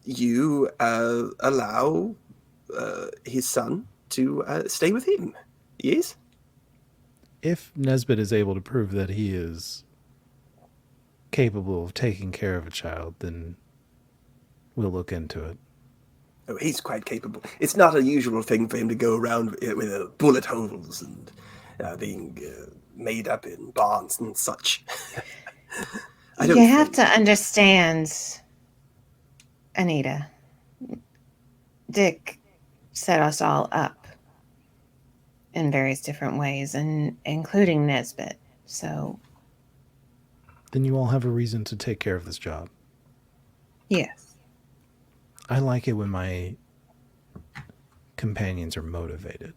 you allow his son to stay with him. Yes? If Nesbit is able to prove that he is capable of taking care of a child, then we'll look into it. Oh, he's quite capable. It's not a usual thing for him to go around with bullet holes and being made up in barns and such. You have to understand, Anita. Dick set us all up in various different ways, and including Nezbit. So, Then you all have a reason to take care of this job. yes. I like it when my companions are motivated.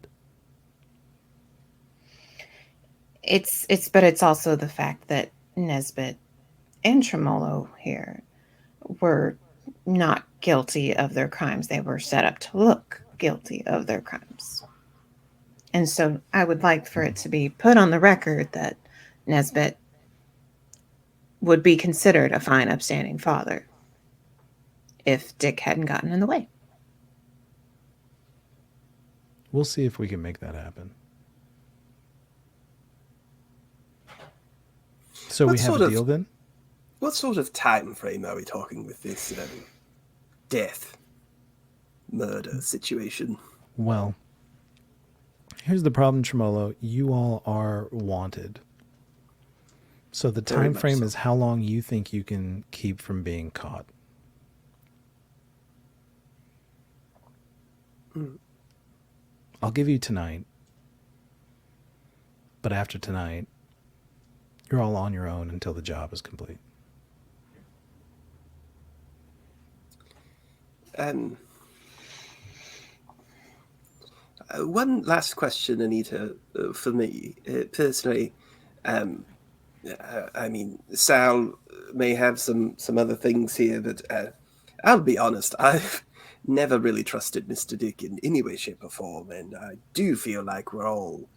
But it's also the fact that Nezbit and Tremolo here were not guilty of their crimes. They were set up to look guilty of their crimes. And so I would like for it to be put on the record that Nezbit would be considered a fine, upstanding father if Dick hadn't gotten in the way. We'll see if we can make that happen. So we have a deal then? What sort of time frame are we talking with this death, murder situation? Well, here's the problem, Tremolo. You all are wanted. So the Very time much frame so. is how long you think you can keep from being caught. I'll give you tonight. But after tonight, you're all on your own until the job is complete. One last question, Anita, for me personally. I mean, Sal may have some other things here, but I'll be honest. I've never really trusted Mr. Dick in any way, shape, or form, and I do feel like we're all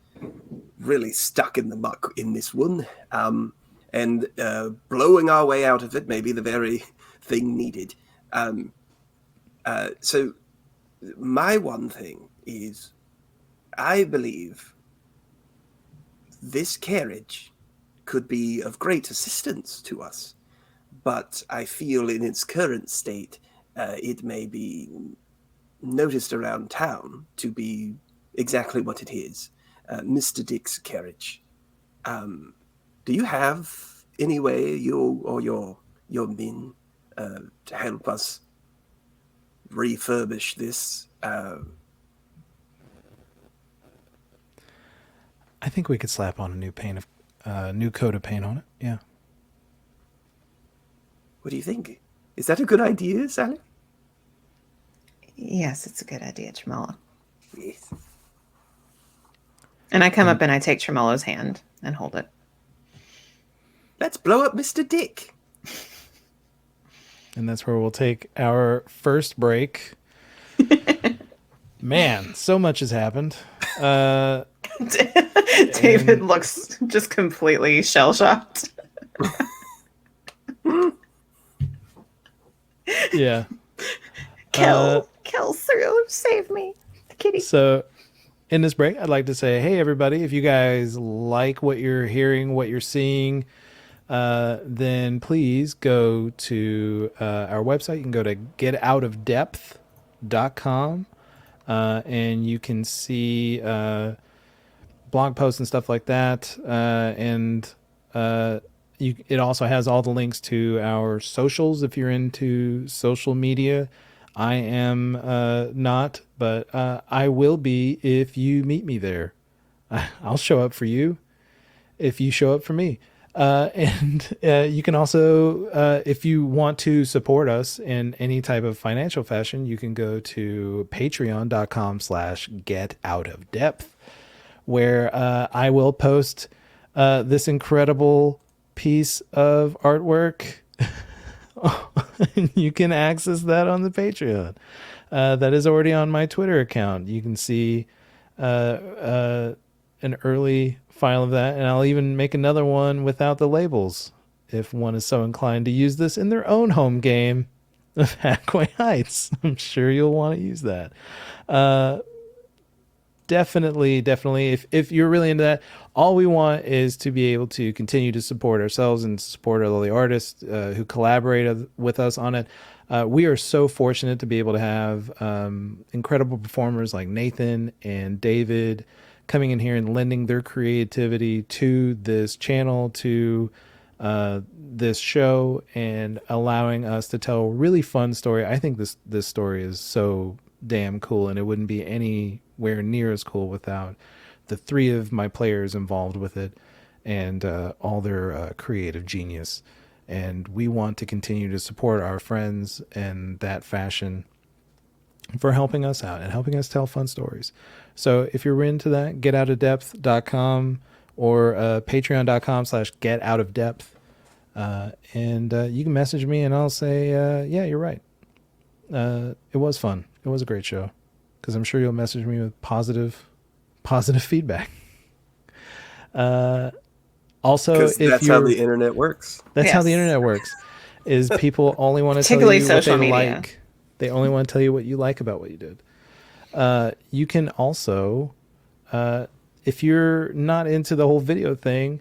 really stuck in the muck in this one. And blowing our way out of it may be the very thing needed. So my one thing is, I believe this carriage could be of great assistance to us, but I feel in its current state, it may be noticed around town to be exactly what it is, Mr. Dick's carriage. Do you have any way, you or your men, to help us refurbish this? I think we could slap on a new coat of paint on it. Yeah. What do you think? Is that a good idea, Sally? Yes, it's a good idea, Tremolo. Yes. And I come up and I take Tremolo's hand and hold it. Let's blow up Mr. Dick. And that's where we'll take our first break. Man, so much has happened. David looks just completely shell-shocked. Yeah. Kel through, save me. The kitty. So in this break, I'd like to say, hey, everybody, if you guys like what you're hearing, what you're seeing, then please go to our website. You can go to getoutofdepth.com, and you can see blog posts and stuff like that. It also has all the links to our socials if you're into social media. I am not, but I will be if you meet me there. I'll show up for you if you show up for me. And you can also, if you want to support us in any type of financial fashion, you can go to patreon.com/getoutofdepth, where I will post this incredible piece of artwork. You can access that on the Patreon. That is already on my Twitter account. You can see an early file of that, and I'll even make another one without the labels if one is so inclined to use this in their own home game of Hackway Heights. I'm sure you'll want to use that. Definitely. If you're really into that, all we want is to be able to continue to support ourselves and support all the artists who collaborate with us on it. We are so fortunate to be able to have incredible performers like Nathan and David coming in here and lending their creativity to this channel, to this show, and allowing us to tell a really fun story. I think this story is so damn cool, and it wouldn't be anywhere near as cool without the three of my players involved with it and all their creative genius. And we want to continue to support our friends in that fashion for helping us out and helping us tell fun stories. So if you're into that, getoutofdepth.com or patreon.com/getoutofdepth. And you can message me and I'll say, yeah, you're right. It was fun. It was a great show, because I'm sure you'll message me with positive feedback. Also, if that's how the internet works. That's how the internet works. Is people only want to tell you what social they media. like. They only want to tell you what you like about what you did. You can also, if you're not into the whole video thing,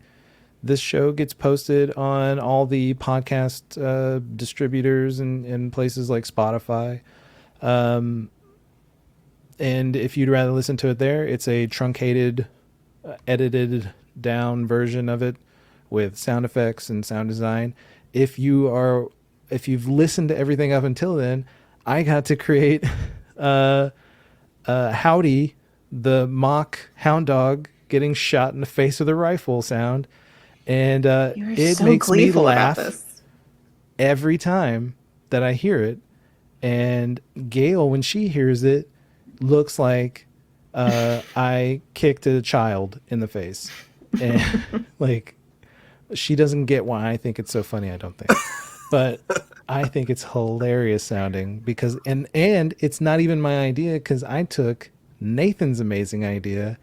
this show gets posted on all the podcast distributors and places like Spotify. And if you'd rather listen to it there, it's a truncated, edited down version of it with sound effects and sound design. If you've listened to everything up until then, I got to create Howdy, the mock hound dog getting shot in the face with a rifle sound. And it so makes me gleeful about laugh this. every time that I hear it. And Gail, when she hears it, looks like I kicked a child in the face. And like, she doesn't get why I think it's so funny, I don't think. But I think it's hilarious sounding because and it's not even my idea, because I took Nathan's amazing idea,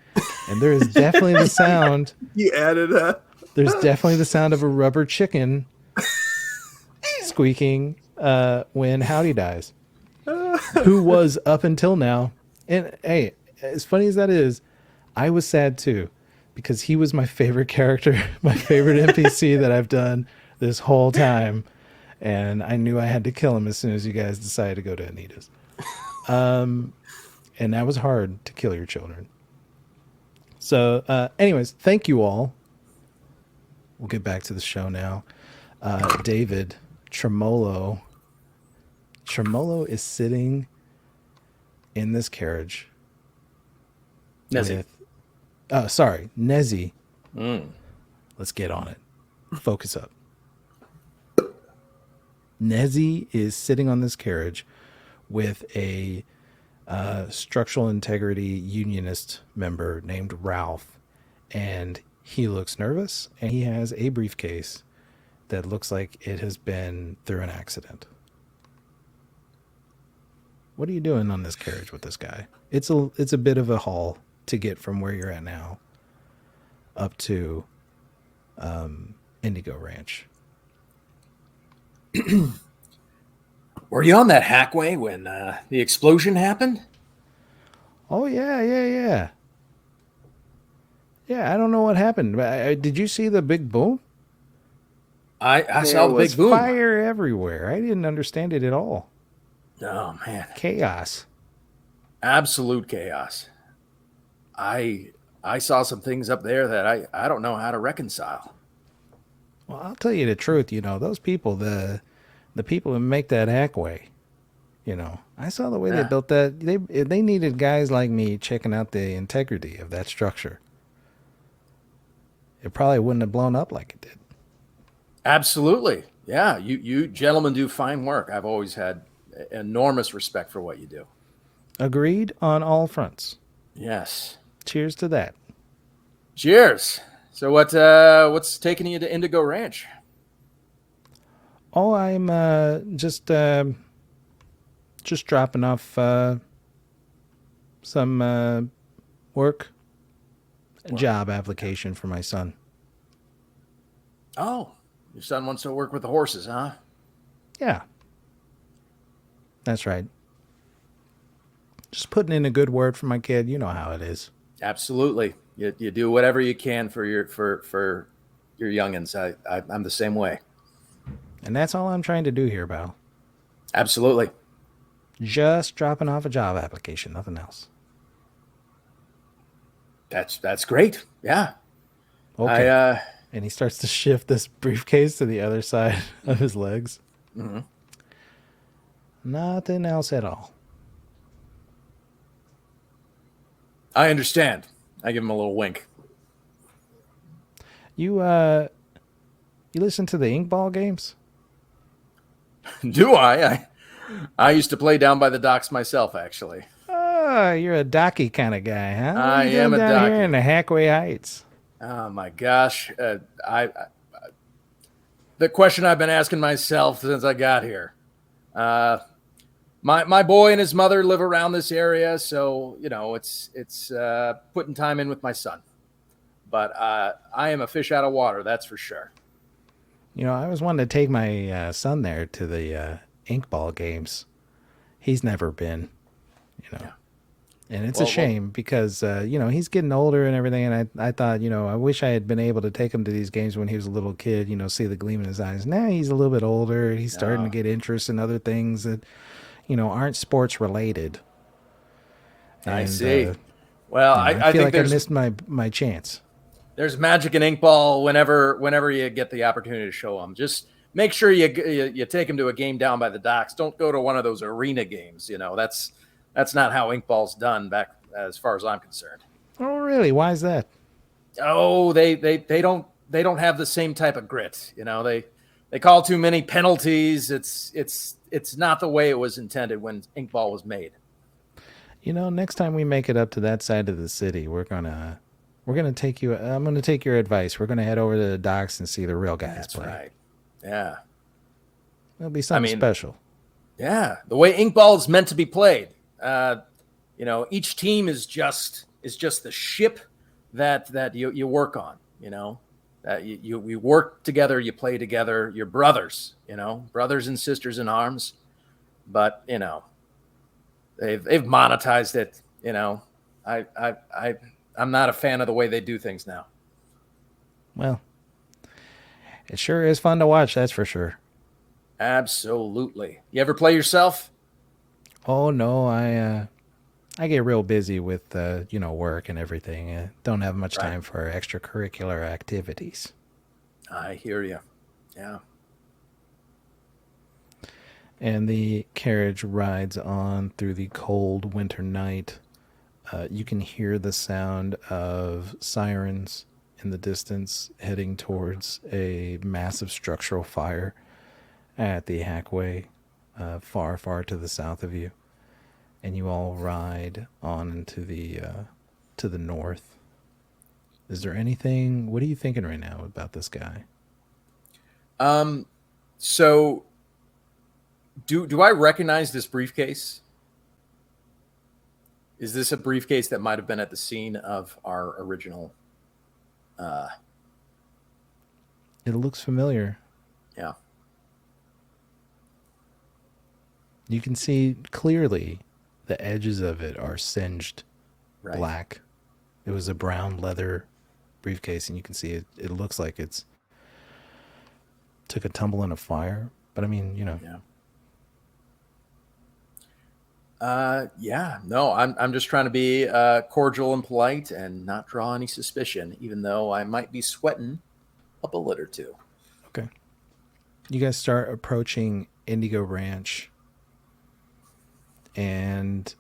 and there is definitely the sound. You added a. There's definitely the sound of a rubber chicken squeaking when Howdy dies, who was up until now. And hey, as funny as that is, I was sad too, because he was my favorite character, my favorite NPC that I've done this whole time. And I knew I had to kill him as soon as you guys decided to go to Anita's. And that was hard, to kill your children. So anyways, thank you all. We'll get back to the show now. David Tremolo. Tremolo is sitting in this carriage. Nezzy. Nezzy. Let's get on it. Focus up. Nezzy is sitting on this carriage with a structural integrity unionist member named Ralph, and he looks nervous, and he has a briefcase that looks like it has been through an accident. What are you doing on this carriage with this guy? It's a bit of a haul to get from where you're at now up to Indigo Ranch. Were you on that Hackway when the explosion happened? Oh yeah. Yeah, I don't know what happened. Did you see the big boom? I saw There the was big boom. Fire everywhere. I didn't understand it at all. Oh man, Chaos. absolute chaos. I saw some things up there that I don't know how to reconcile. Well, I'll tell you the truth. Those people, the people who make that Hackway, I saw the way they Yeah. built that. They needed guys like me checking out the integrity of that structure. It probably wouldn't have blown up like it did. Absolutely. Yeah, you gentlemen do fine work. I've always had enormous respect for what you do. Agreed on all fronts. Yes. Cheers to that. Cheers. So what's taking you to Indigo Ranch? Oh, I'm just dropping off some work, job application for my son. Oh, your son wants to work with the horses, huh? Yeah, that's right. Just putting in a good word for my kid. You know how it is. Absolutely. You do whatever you can for your youngins. I'm the same way. And that's all I'm trying to do here, Val. Absolutely. Just dropping off a job application, nothing else. That's great. Yeah. Okay. And he starts to shift this briefcase to the other side of his legs. Mhm. Nothing else at all. I understand. I give him a little wink. You listen to the Inkball games? Do I? I used to play down by the docks myself, actually. Oh, you're a docky kind of guy, huh? What I are you am doing a down docky. here in the Hackway Heights? Oh my gosh. The question I've been asking myself since I got here. My boy and his mother live around this area, so it's putting time in with my son. But I am a fish out of water, that's for sure. I always wanted to take my son there to the Inkball games. He's never been, Yeah. and it's Well, a shame because he's getting older and everything. And I thought, I wish I had been able to take him to these games when he was a little kid. See the gleam in his eyes. Now he's a little bit older. He's starting to get interest in other things that aren't sports related. I And, see. Well, I I feel think like I missed my chance. there's magic in Inkball whenever you get the opportunity to show them. Just make sure you take them to a game down by the docks. Don't go to one of those arena games. That's not how Inkball's done back as far as I'm concerned. Oh, really? Why is that? Oh, they don't have the same type of grit. They call too many penalties. It's not the way it was intended when Inkball was made. Next time we make it up to that side of the city, we're gonna take you. I'm gonna take your advice. We're gonna head over to the docks and see the real guys That's play. right. Yeah. It'll be something special. Yeah, the way Inkball is meant to be played. Each team is just the ship that you work on. That you work together, you play together. You're brothers. Brothers and sisters in arms. But they've monetized it. I'm not a fan of the way they do things now. Well, it sure is fun to watch. That's for sure. Absolutely. You ever play yourself? Oh no, I get real busy with work and everything. Don't have much time for extracurricular activities. I hear you. Yeah. And the carriage rides on through the cold winter night. You can hear the sound of sirens in the distance heading towards a massive structural fire at the Hackway, far, far to the south of you. And you all ride on into to the north. Is there anything? What are you thinking right now about this guy? So do I recognize this briefcase? Is this a briefcase that might have been at the scene of our original? It looks familiar. Yeah. You can see clearly the edges of it are singed Right. black. It was a brown leather briefcase, and you can see it looks like it's took a tumble in a fire. But I mean, you know. Yeah. No, I'm just trying to be cordial and polite and not draw any suspicion, even though I might be sweating a bullet or two. Okay. You guys start approaching Indigo Ranch, and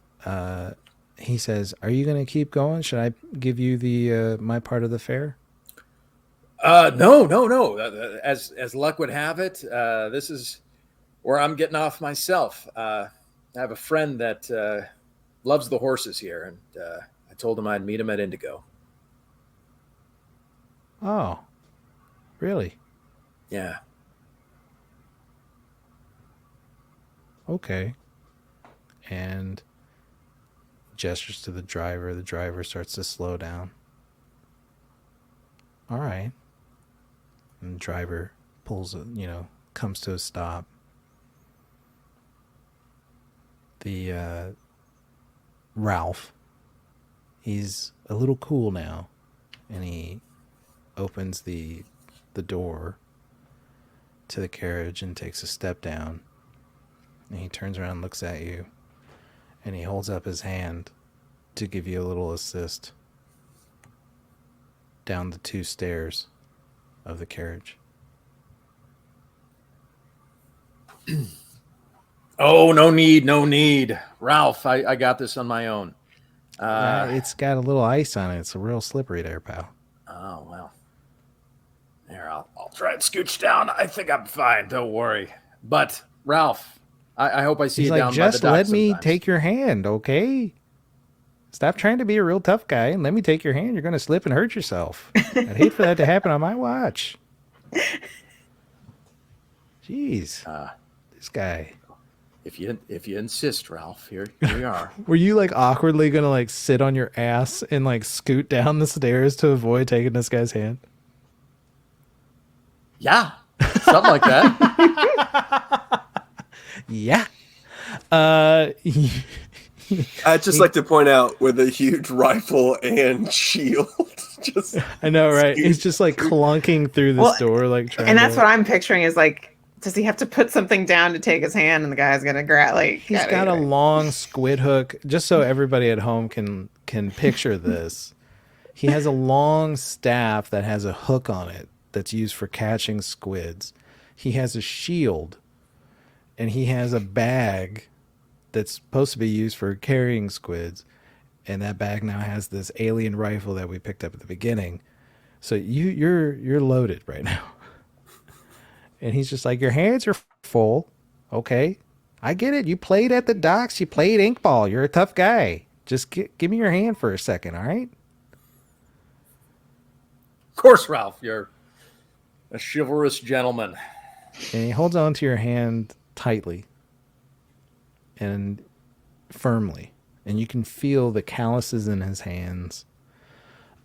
he says, "Are you going to keep going? Should I give you the my part of the fare?" No. As luck would have it, this is where I'm getting off myself. I have a friend that loves the horses here, and I told him I'd meet him at Indigo. Oh, really? Yeah. Okay. And gestures to the driver. The driver starts to slow down. All right. And the driver pulls, comes to a stop. The Ralph, he's a little cool now, and he opens the door to the carriage and takes a step down. And he turns around and looks at you, and he holds up his hand to give you a little assist down the 2 stairs of the carriage. Oh, no need. Ralph, I got this on my own. It's got a little ice on it. It's real slippery there, pal. Oh, well. There, I'll try and scooch down. I think I'm fine. Don't worry. But, Ralph, I hope I see He's you like, down just by the dock let me sometimes. take your hand, okay? Stop trying to be a real tough guy and let me take your hand. You're going to slip and hurt yourself. I'd hate for that to happen on my watch. Jeez. This guy. If you insist, Ralph, here we are. Were you like awkwardly going to like sit on your ass and like scoot down the stairs to avoid taking this guy's hand? Yeah, something like that. Yeah. I'd just like to point out with a huge rifle and shield. Just I know, right? He's just like clunking through this door, like trying. And that's what I'm picturing is like, does he have to put something down to take his hand, and the guy's gonna grab like? He's got a long squid hook. Just so everybody at home can picture this, he has a long staff that has a hook on it that's used for catching squids. He has a shield, and he has a bag that's supposed to be used for carrying squids, and that bag now has this alien rifle that we picked up at the beginning. So you're loaded right now. And he's just like, your hands are full. Okay, I get it. You played at the docks. You played inkball. You're a tough guy. Just give me your hand for a second, all right? Of course, Ralph, you're a chivalrous gentleman. And he holds on to your hand tightly and firmly. And you can feel the calluses in his hands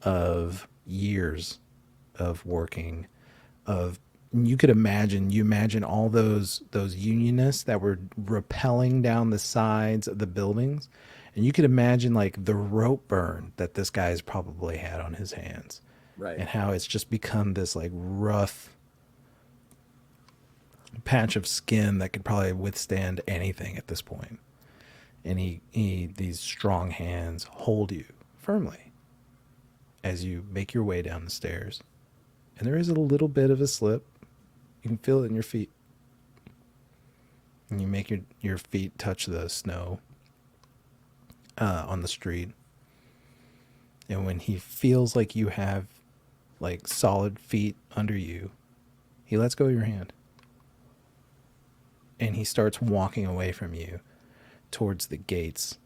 of years of working, you imagine all those unionists that were rappelling down the sides of the buildings, and you could imagine like the rope burn that this guy's probably had on his hands, Right. and how it's just become this like rough patch of skin that could probably withstand anything at this point. And these strong hands hold you firmly as you make your way down the stairs, and there is a little bit of a slip. You can feel it in your feet. And you make your feet touch the snow on the street. And when he feels like you have like solid feet under you, he lets go of your hand. And he starts walking away from you towards the gates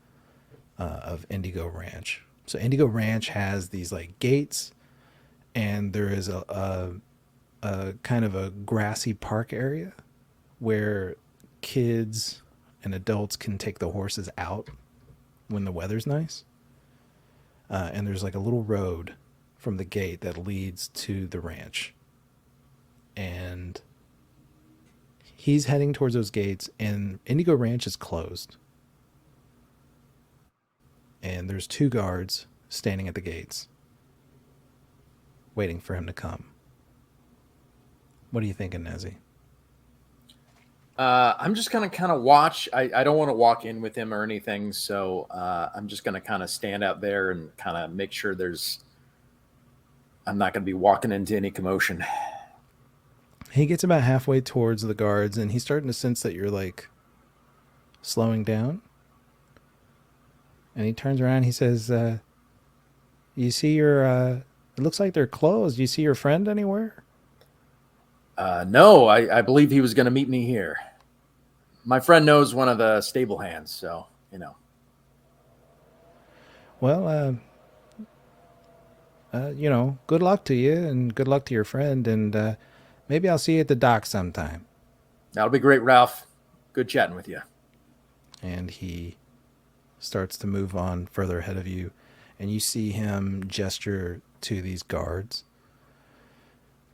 of Indigo Ranch. So Indigo Ranch has these like gates, and there is a kind of a grassy park area where kids and adults can take the horses out when the weather's nice. And there's like a little road from the gate that leads to the ranch. And he's heading towards those gates, and Indigo Ranch is closed. And there's 2 guards standing at the gates, waiting for him to come. What are you thinking, Nezzy? I'm just going to kind of watch. I don't want to walk in with him or anything, so I'm just going to kind of stand out there and kind of make sure I'm not going to be walking into any commotion. He gets about halfway towards the guards, and he's starting to sense that you're like slowing down. And he turns around and he says, you see your, it looks like they're closed. Do you see your friend anywhere? No, I believe he was going to meet me here. My friend knows one of the stable hands, so, you know. Well, you know, good luck to you and good luck to your friend. And maybe I'll see you at the dock sometime. That'll be great, Ralph. Good chatting with you. And he starts to move on further ahead of you. And you see him gesture to these guards.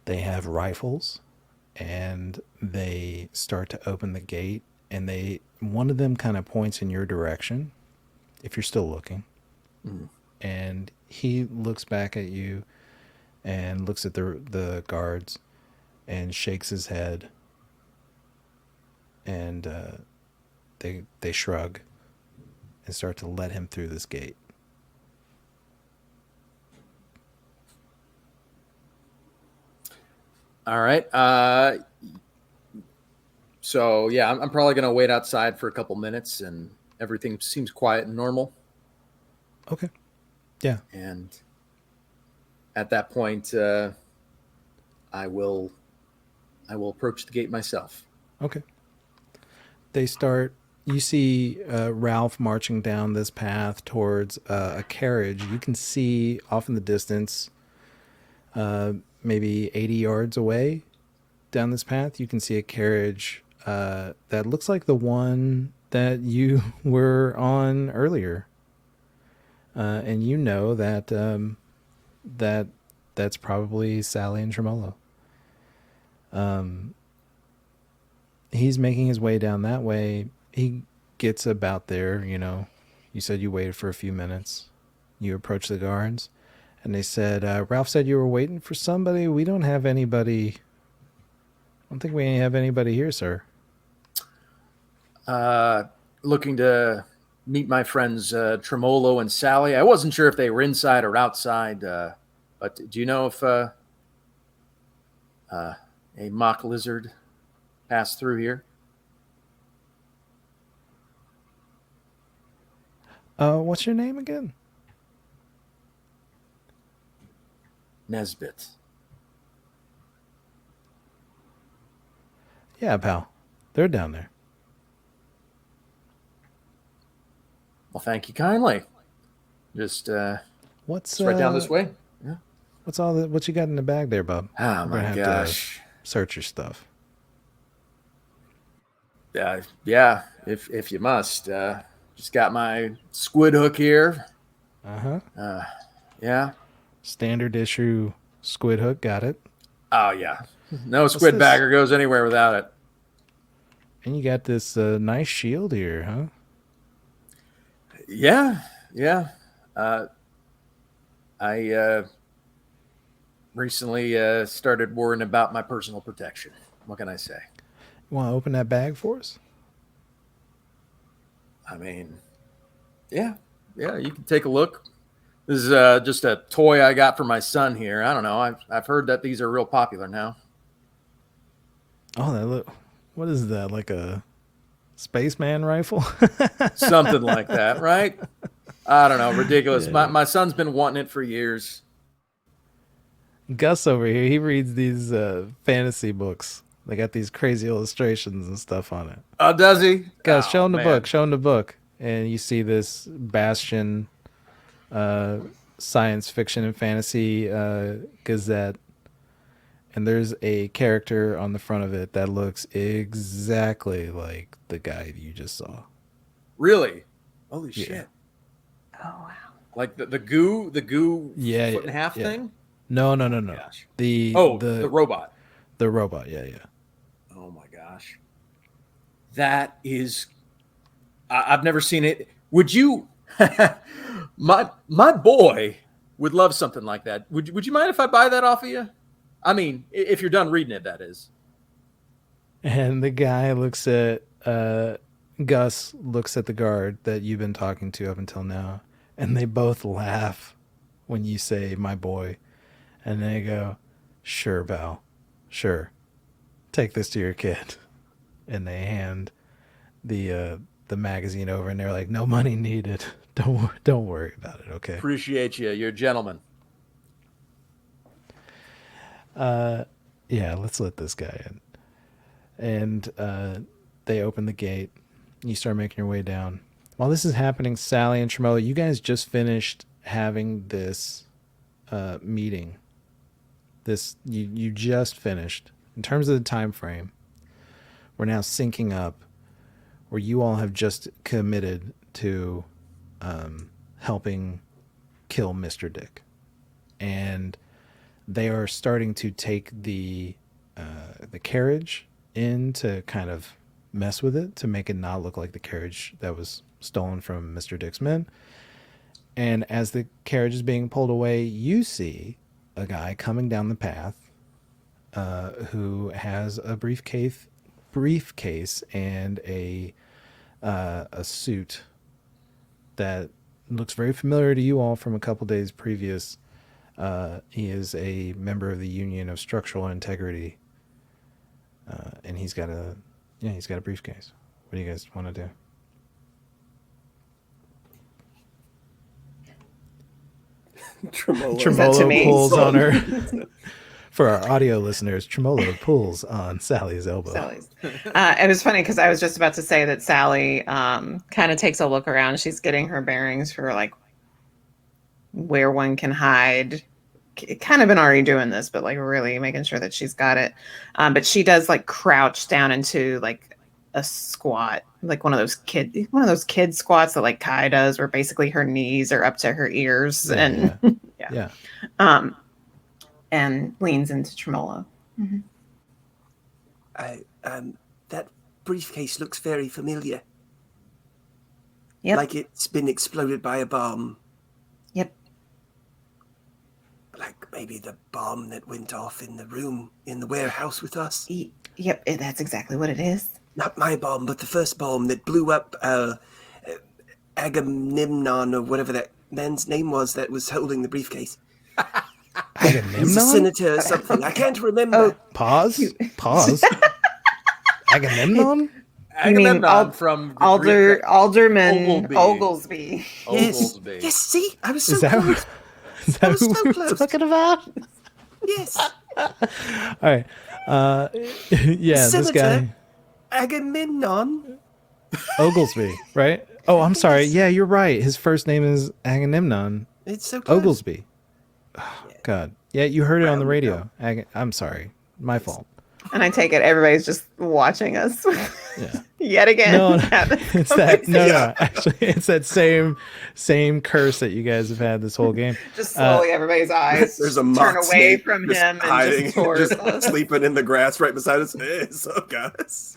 They have rifles. And they start to open the gate, and one of them kind of points in your direction, if you're still looking. Mm. And he looks back at you and looks at the guards and shakes his head, and they shrug and start to let him through this gate. All right. So, yeah, I'm probably going to wait outside for a couple minutes, and everything seems quiet and normal. Okay. Yeah. And at that point, I will approach the gate myself. Okay. You see Ralph marching down this path towards a carriage. You can see off in the distance, maybe 80 yards away down this path, you can see a carriage that looks like the one that you were on earlier. And you know that that's probably Sallie and Tremolo. He's making his way down that way. He gets about there, you know. You said you waited for a few minutes. You approach the guards. And they said, Ralph said you were waiting for somebody. We don't have anybody. I don't think we have anybody here, sir. Looking to meet my friends Tremolo and Sallie. I wasn't sure if they were inside or outside. But do you know if a mock lizard passed through here? What's your name again? Nezbit. Yeah, pal. They're down there. Well, thank you kindly. Just what's right down this way. Yeah. What you got in the bag there, bub? Oh my gosh! Search your stuff. Yeah. If you must, just got my squid hook here. Yeah. Standard issue squid hook. Got it. Oh yeah. No squid bagger goes anywhere without it. And you got this nice shield here, huh? Yeah. I recently started worrying about my personal protection. What can I say? Want to open that bag for us? I mean, yeah, you can take a look. This is just a toy I got for my son here. I don't know. I've heard that these are real popular now. Oh, what is that? Like a spaceman rifle? Something like that, right? I don't know. Ridiculous. Yeah. My son's been wanting it for years. Gus over here, he reads these fantasy books. They got these crazy illustrations and stuff on it. Oh, does he? Gus, show him the book. Show him the book. And you see this Bastion science fiction and fantasy gazette. and there's a character on the front of it that looks exactly like the guy you just saw. Really? Holy Yeah. shit! Oh wow. Like the goo Yeah, foot and a half yeah. thing. No. Gosh. The The robot. the robot. Yeah. Oh my gosh. That is. I've never seen it. Would you? my boy would love something like that. Would you mind if I buy that off of you? I mean, if you're done reading it, that is. And the guy looks at Gus looks at the guard that you've been talking to up until now, and they both laugh when you say "my boy," and they go, "Sure, Val, sure. Take this to your kid." And they hand the magazine over, and they're like, "No money needed. Don't worry about it. Okay." Appreciate you. You're a gentleman. Yeah, let's let this guy in. And they open the gate. You start making your way down. While this is happening, Sallie and Tremolo, you guys just finished having this meeting. You just finished. In terms of the time frame, we're now syncing up where you all have just committed to helping kill Mr. Dick. And they are starting to take the carriage in to kind of mess with it to make it not look like the carriage that was stolen from Mr. Dick's men. And as the carriage is being pulled away, you see a guy coming down the path who has a briefcase and a suit that looks very familiar to you all from a couple days previous. He is a member of the Union of Structural Integrity, and he's got a briefcase. What do you guys want to do? Tremolo. Is that to Tremolo me? pulls on her. For our audio listeners, Tremolo pulls on Sally's elbow. Sally's. It was funny because I was just about to say that Sallie kind of takes a look around. She's getting her bearings for like where one can hide. Kind of been already doing this, but like really making sure that she's got it. But she does like crouch down into like a squat, like one of those kid squats that like Kai does, where basically her knees are up to her ears, Yeah. and leans into Tremolo. Mm-hmm. That briefcase looks very familiar. Yep. Like it's been exploded by a bomb. Yep. Like maybe the bomb that went off in the room in the warehouse with us. Yep. That's exactly what it is. Not my bomb, but the first bomb that blew up Agamemnon or whatever that man's name was that was holding the briefcase. He's a Agamemnon? senator or something. I can't remember. Pause. Agamemnon? You mean Agamemnon from the Alderman Oglesby. Oglesby? Yes, see? I was so Is that close. is I that was who so we're close. talking about? Yes. All right. Yeah, this Senator guy Agamemnon. Oglesby, right? Oh, I'm sorry. Yeah, you're right. His first name is Agamemnon It's so close. Oglesby. Oh, God. Yeah, you heard it on the radio. I'm sorry. My fault. And I take it everybody's just watching us Yeah. yet again. No, have this it's that. No, conversation. actually, it's that same curse that you guys have had this whole game. Just slowly, everybody's eyes There's a turn mock away snake from just him and hiding, just towards just us. sleeping in the grass right beside us. Hey, so guys.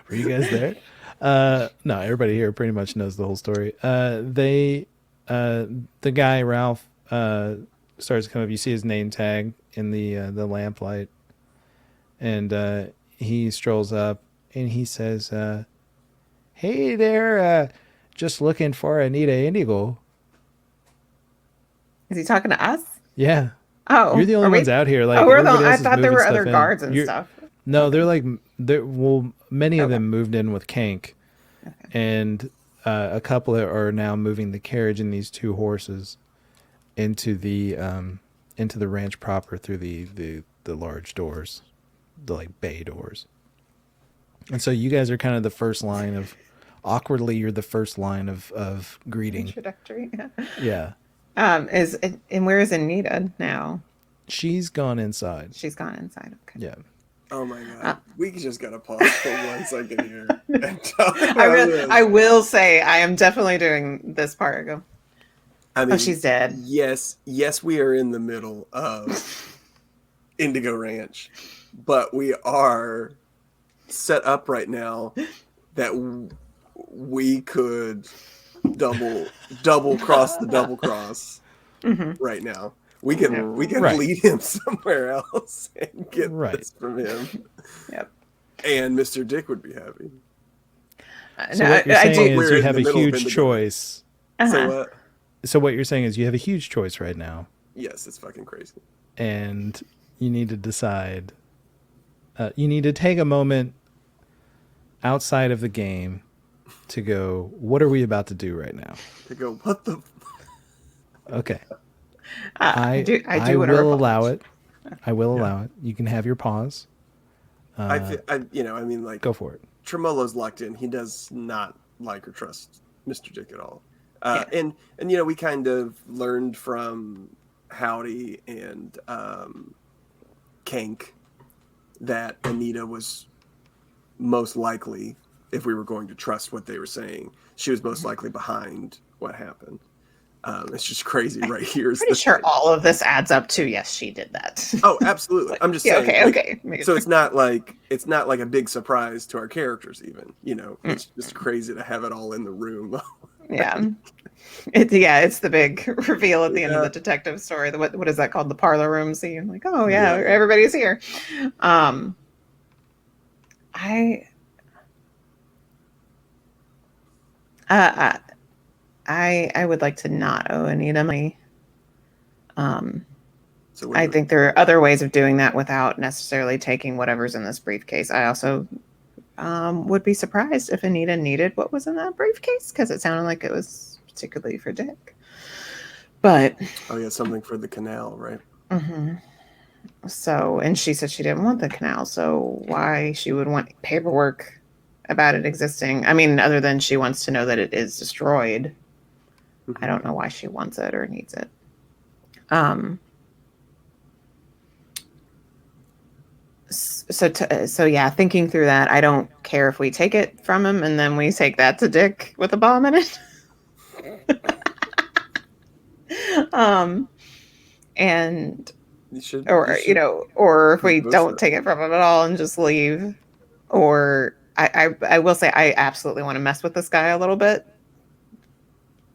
Were you guys there? No, everybody here pretty much knows the whole story. The guy Ralph starts to come up. You see his name tag in the lamplight, and he strolls up and he says, "Hey there, just looking for Anita Indigo." Is he talking to us? Yeah, Oh, you're the only are we- ones out here. Like, Oh, we're everybody I else is thought there were moving other stuff in. guards and You're- stuff. No, they're like many of Okay. them moved in with Kank, and a couple are now moving the carriage and these two horses into the ranch proper through the large doors, the like bay doors. And so you guys are kind of the first line of you're the first line of greeting. Introductory. Yeah. And where is Anita now? She's gone inside. She's gone inside. Okay. Yeah. Oh my god. We just gotta pause for 1 second here and talk about I will say I am definitely doing this part. I go, I mean, oh, she's dead. Yes, we are in the middle of Indigo Ranch, but we are set up right now that we could double cross the double cross right now. We can Right. lead him somewhere else and get Right. this from him. Yep. And Mr. Dick would be happy. So No, what you're saying We're is you in have the a middle of huge Indigo. choice. So what? So what you're saying is you have a huge choice right now, Yes, it's fucking crazy. and you need to decide. You need to take a moment outside of the game to go, what are we about to do right now? To go, what the? Okay. I do I want to will allow it. I will allow it. You can have your pause. I mean, like, Go for it. Tremolo's locked in. He does not like or trust Mr. Dick at all. And we kind of learned from Howdy and Kank that Anita was most likely, if we were going to trust what they were saying, she was most likely behind what happened. It's just crazy right here. Pretty sure all of this adds up to yes, she did that. Oh, absolutely. I'm just saying. Okay. So it's not like a big surprise to our characters, even. It's just crazy to have it all in the room. Yeah. It's the big reveal at the end of the detective story. What is that called? The parlor room scene. Like, oh yeah, everybody's here. I would like to not owe Anita money. So I think there are other ways of doing that without necessarily taking whatever's in this briefcase. I also would be surprised if Anita needed what was in that briefcase, because it sounded like it was particularly for Dick. But something for the canal, right? So, and she said she didn't want the canal, so why she would want paperwork about it existing? I mean, other than she wants to know that it is destroyed. I don't know why she wants it or needs it. Thinking through that, I don't care if we take it from him and then we take that to Dick with a bomb in it. And you should, or if we don't take it from him at all and just leave, or I will say I absolutely want to mess with this guy a little bit,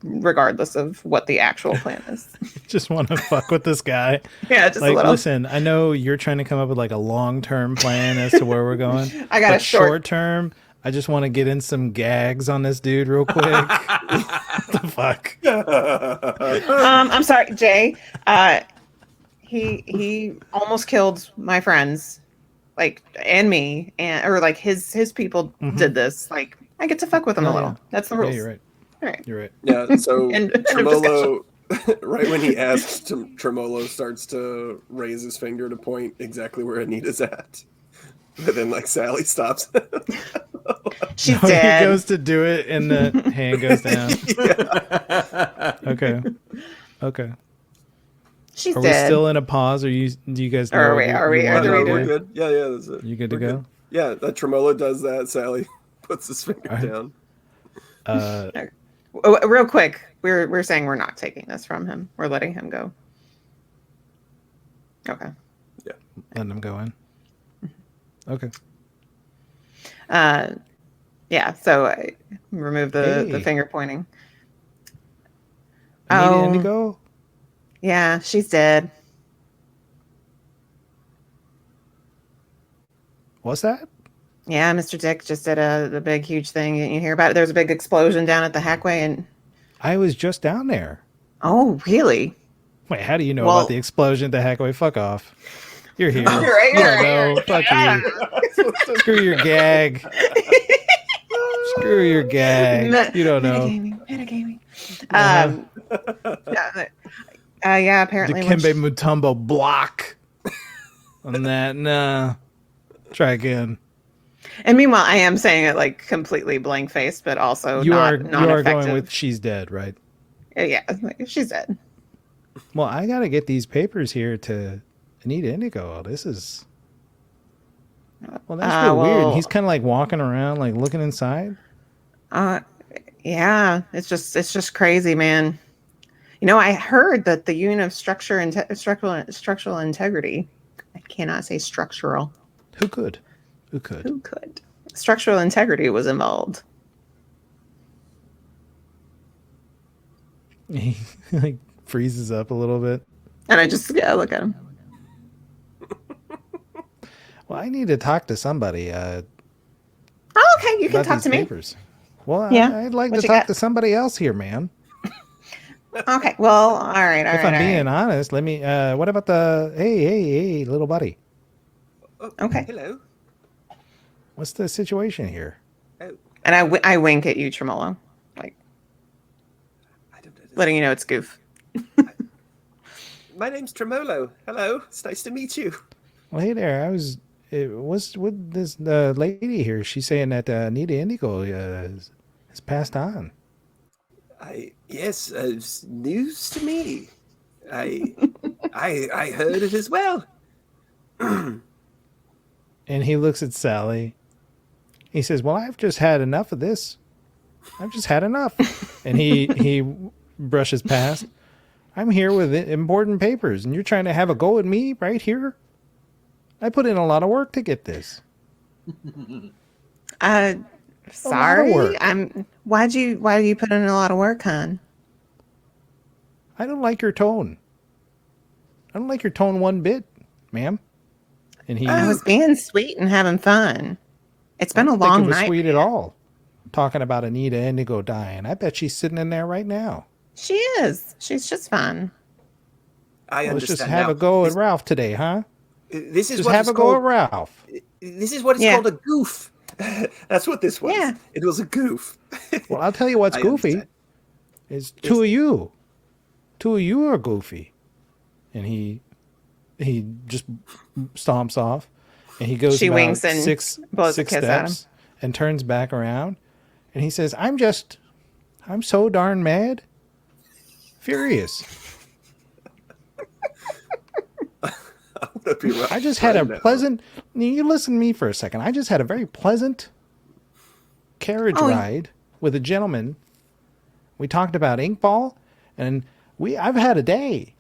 regardless of what the actual plan is. Just want to fuck with this guy. Yeah, just like, a little. Listen, I know you're trying to come up with like a long-term plan as to where we're going. I got a short term. I just want to get in some gags on this dude real quick. What the fuck? I'm sorry, Jae. He almost killed my friends, and me, or his people did this. Like, I get to fuck with him a little. Yeah. That's the rules. Yeah, you're right. All right. You're right. Yeah, so End of Tremolo, right when he asks, Tremolo starts to raise his finger to point exactly where Anita's at. But then, Sally stops him. She's dead. He goes to do it, and the hand goes down. Yeah. Okay. She's Are dead. we still in a pause? Do you guys know? Are we We're good. Yeah, that's it. You good to We're go? good. Yeah, Tremolo does that. Sally puts his finger down. Real quick, we're saying we're not taking this from him. We're letting him go. Okay. Yeah. Letting him go in. Okay. So I remove the finger pointing. Anita Indigo? Yeah, she's dead. What's that? Yeah, Mr. Dick just did the big, huge thing. You hear about it? There was a big explosion down at the Hackway, and I was just down there. oh, really? Wait, how do you know about the explosion at the Hackway? Fuck off. You're here. You're right. No, fuck you. Screw your gag. Screw your gag. You don't know. Metagaming. Uh-huh. Apparently. Dikembe Mutombo block. On that, nah. Try again. And meanwhile, I am saying it completely blank faced, but also you are effective. going with she's dead, right? Yeah, she's dead. Well, I gotta get these papers here to Anita Indigo. This is... Well, that's real weird. And he's kind of like walking around, like looking inside. Yeah, it's just crazy, man. You know, I heard that the unit of structural integrity, I cannot say structural. Who could? Structural integrity was involved. He like freezes up a little bit. And I just look at him. Well, I need to talk to somebody. Oh, okay, you can about talk these to me. papers. Well, Yeah. I'd like What to you talk got? to somebody else here, man. Okay, well, all right. If I'm being honest, let me. What about the? Hey, little buddy. Oh, Okay. Hello. What's the situation here? Oh, And I wink at you, Tremolo, like I don't know. letting you know it's Goof. My name's Tremolo. Hello. It's nice to meet you. Well, hey there. What's with this lady here? She's saying that Anita Indigo has passed on. Yes, it's news to me. I heard it as well. And he looks at Sally. He says, "Well, I've just had enough of this. I've just had enough." And he brushes past. I'm here with important papers, and you're trying to have a go at me right here? I put in a lot of work to get this. Sorry. work. Why do you put in a lot of work, hon? I don't like your tone. I don't like your tone one bit, ma'am. And he I was being sweet and having fun. It's been a think long it was night. sweet at all. Talking about Anita Indigo dying. I bet she's sitting in there right now. She is. She's just fun. I Let's understand just have now. a go at Ralph today, huh? This is Just what have it's a go at called. Ralph. This is what it's Yeah. called, a goof. That's what this was. Yeah. It was a goof. Well, I'll tell you what's I goofy. understand. Is two of you. Two of you are goofy. And he just stomps off. And he goes She about winks and six blows a kiss at him. steps and turns back around. And he says, I'm so darn mad. Furious. I just had a pleasant, you listen to me for a second. I just had a very pleasant carriage ride with a gentleman. We talked about Inkball, and I've had a day.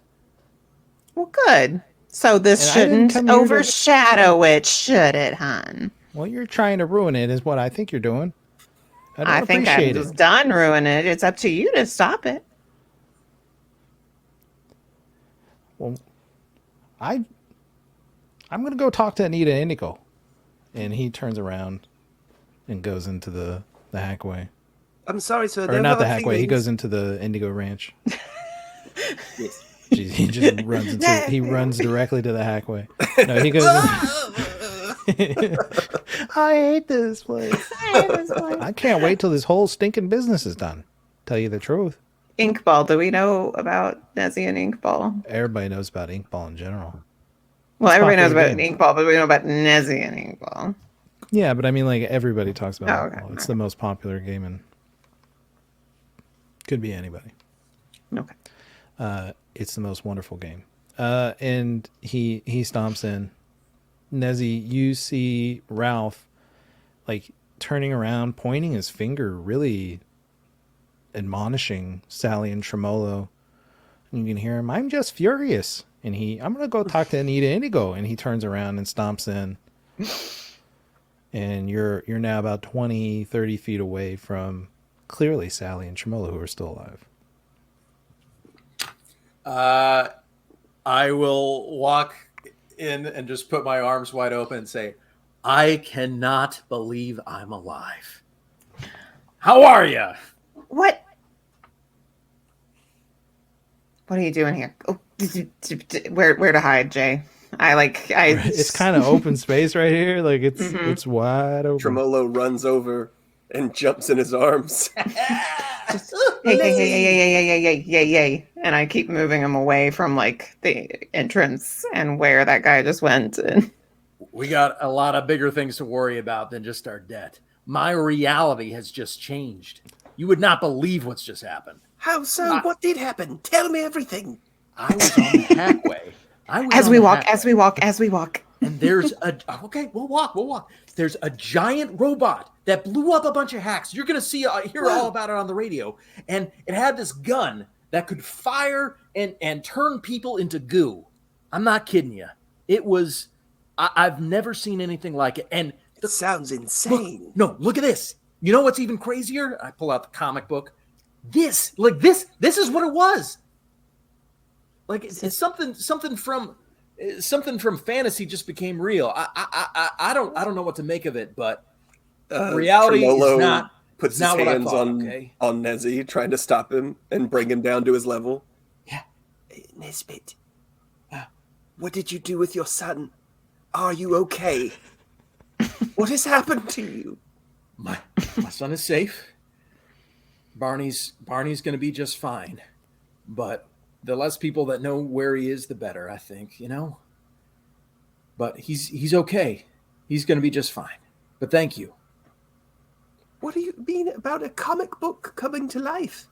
Well, good. So this And I didn't shouldn't come here to- overshadow it, should it, hon? Well, you're trying to ruin it is what I think you're doing. I don't I think I appreciate was it. done ruining it. It's up to you to stop it. Well, I'm going to go talk to Anita Indigo. And he turns around and goes into the Hackway. I'm sorry, sir. Or not the Hackway. He goes into the Indigo Ranch. Yes. He just runs he runs directly to the Hackway. No, he goes. I hate this place. I can't wait till this whole stinking business is done. Tell you the truth. Inkball. Do we know about Nezzy and Inkball? Everybody knows about Inkball in general. Well, everybody knows popular about game. Inkball, but we know about Nezzy and Inkball. Yeah, but I mean, like everybody talks about Oh, Inkball. okay. It's the most popular game, and could be anybody. Okay. It's the most wonderful game. And he stomps in. Nezzy, you see Ralph like turning around, pointing his finger, really admonishing Sallie and Tremolo. And you can hear him, I'm just furious. And I'm going to go talk to Anita Indigo. And he turns around and stomps in. And you're now about 20, 30 feet away from clearly Sallie and Tremolo, who are still alive. I will walk in and just put my arms wide open and say, I cannot believe I'm alive. How are you? What? What are you doing here? Oh, where to hide, Jay? It's kind of open space right here. Like it's wide open. Tremolo runs over and jumps in his arms. Hey. And I keep moving him away from like the entrance and where that guy just went. And We got a lot of bigger things to worry about than just our debt. My reality has just changed. You would not believe what's just happened. How so? What did happen? Tell me everything. I was on the Hackway As we walk. And there's okay, we'll walk. There's a giant robot that blew up a bunch of hacks. You're gonna hear all about it on the radio. And it had this gun that could fire and turn people into goo. I'm not kidding you. It was. I've never seen anything like it. And it sounds insane. Look at this. You know what's even crazier? I pull out the comic book. This is what it was. Like it's something from fantasy just became real. I don't know what to make of it, but reality Tremolo is not puts not his what I hands thought, on okay? on Nezzy, trying to stop him and bring him down to his level. Yeah, Nezbit, what did you do with your son? Are you okay? What has happened to you? My son is safe. Barney's going to be just fine, but the less people that know where he is, the better, I think, you know? But he's okay. He's going to be just fine. But thank you. What do you mean about a comic book coming to life?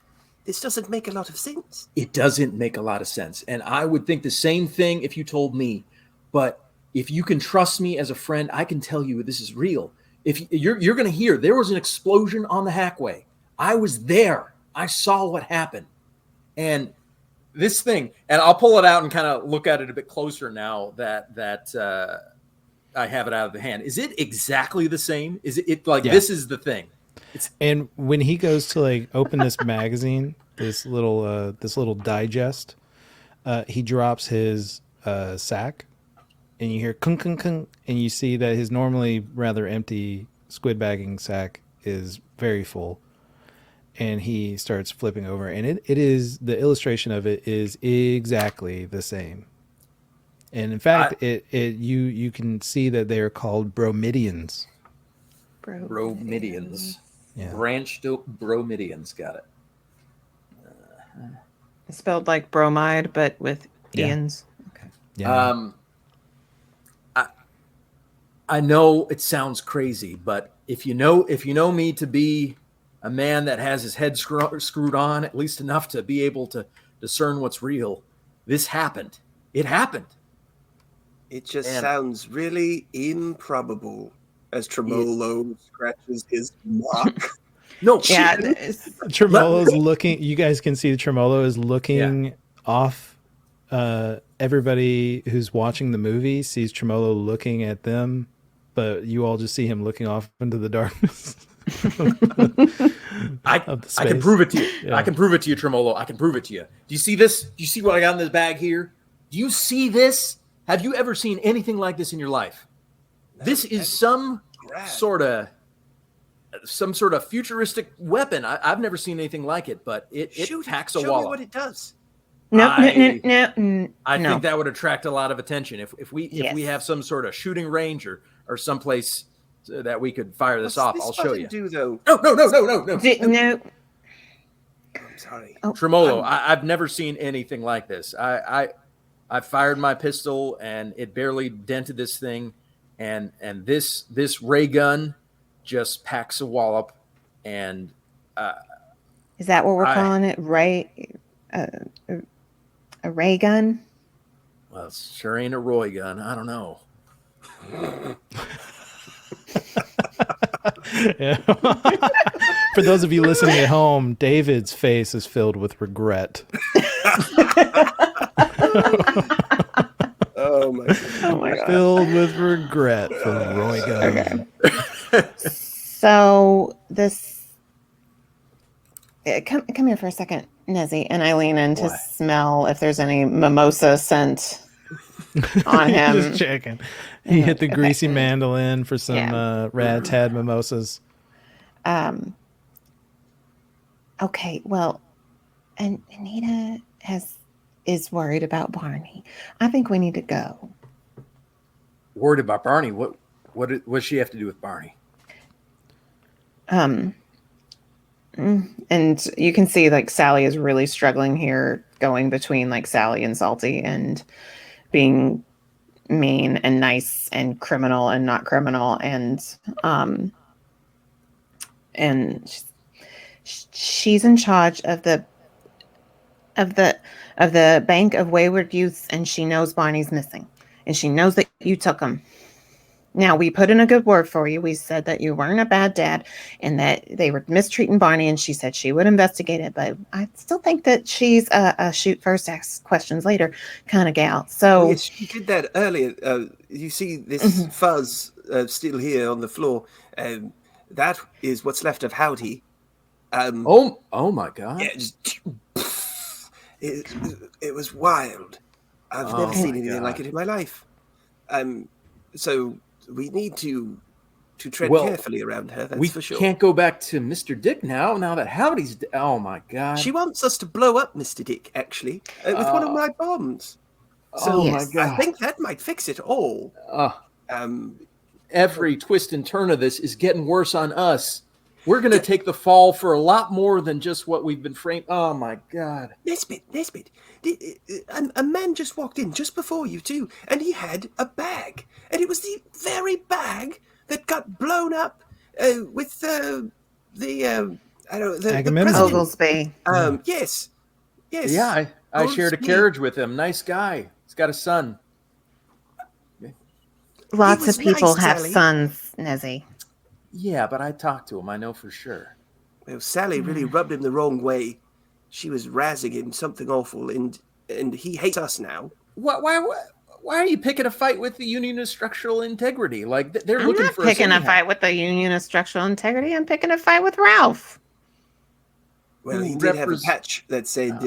This doesn't make a lot of sense. It doesn't make a lot of sense. And I would think the same thing if you told me. But if you can trust me as a friend, I can tell you this is real. If you're going to hear, there was an explosion on the Hackway. I was there. I saw what happened. And this thing, and I'll pull it out and kind of look at it a bit closer now that I have it out of the hand. Is it exactly the same? Is it like this is the thing? And when he goes to like open this magazine, this little digest, he drops his sack, and you hear kung kung kung, and you see that his normally rather empty squid bagging sack is very full. And he starts flipping over, and it is, the illustration of it is exactly the same. And in fact, you can see that they are called bromidians. Bromidians. Yeah. Branched bromidians. Got it. It's spelled like bromide, but with ians. Okay. Yeah. I know it sounds crazy, but if you know me to be a man that has his head screwed on at least enough to be able to discern what's real, this happened. It happened. It just sounds really improbable as Tremolo scratches his mark. No, Yeah. Tremolo's looking. You guys can see Tremolo is looking off. Everybody who's watching the movie sees Tremolo looking at them, but you all just see him looking off into the darkness. I can prove it to you. Yeah. I can prove it to you, Tremolo. I can prove it to you. Do you see this? Do you see what I got in this bag here? Do you see this? Have you ever seen anything like this in your life? No, this is some sort of futuristic weapon. I've never seen anything like it, but it packs a wallop. Show me what it does. No. I think that would attract a lot of attention if we have some sort of shooting range or someplace that we could fire this off. I'll show you. Do though? No. I'm sorry, Tremolo. I've never seen anything like this. I fired my pistol and it barely dented this thing, and this ray gun just packs a wallop. And is that what we're calling it? A ray gun? Well, it sure ain't a Roy gun. I don't know. For those of you listening at home, David's face is filled with regret. Oh my God. Filled with regret for Roy gun. Okay. So this, come here for a second, Nezzy, and I lean in to smell if there's any mimosa scent on him. Just checking. He hit the greasy mandolin for some rad tad mimosas. Okay, well, and Anita is worried about Barney. I think we need to go. Worried about Barney? What does she have to do with Barney? And you can see like Sally is really struggling here, going between like Sally and Salty and being mean and nice and criminal and not criminal, and she's in charge of the of the Bank of Wayward Youths, and she knows Barney's missing, and she knows that you took him. Now, we put in a good word for you. We said that you weren't a bad dad and that they were mistreating Barney, and she said she would investigate it. But I still think that she's a shoot first, ask questions later kind of gal. So, Yes, she did that earlier. You see this Mhm. fuzz still here on the floor. That is what's left of Howdy. Oh my God. Yeah, just, it was wild. I've never Oh seen my anything God. like it in my life. So we need to tread Well, carefully around her. That's we for sure. can't go back to Mr. Dick now that Howdy's oh my God. She wants us to blow up Mr. Dick, actually, with one of my bombs. So Oh my Yes. I God. think that might fix it all. Every twist and turn of this is getting worse on us. We're going to take the fall for a lot more than just what we've been framed. Oh my God. Nesbit, a man just walked in just before you two, and he had a bag, and it was the very bag that got blown up with the I don't know, the Agamemnon. president. Oglesby. Yes. Yeah, I shared a Oglesby. carriage with him. Nice guy. He's got a son. Lots was of people nice, have Sally. sons, Nezzy. Yeah, but I talked to him. I know for sure. Well, Sally really rubbed him the wrong way. She was razzing him something awful, and he hates us now. Why are you picking a fight with the Union of Structural Integrity? Like they're I'm looking not for picking us a fight with the Union of Structural Integrity. I'm picking a fight with Ralph. Well, he Who did have a repres- patch that said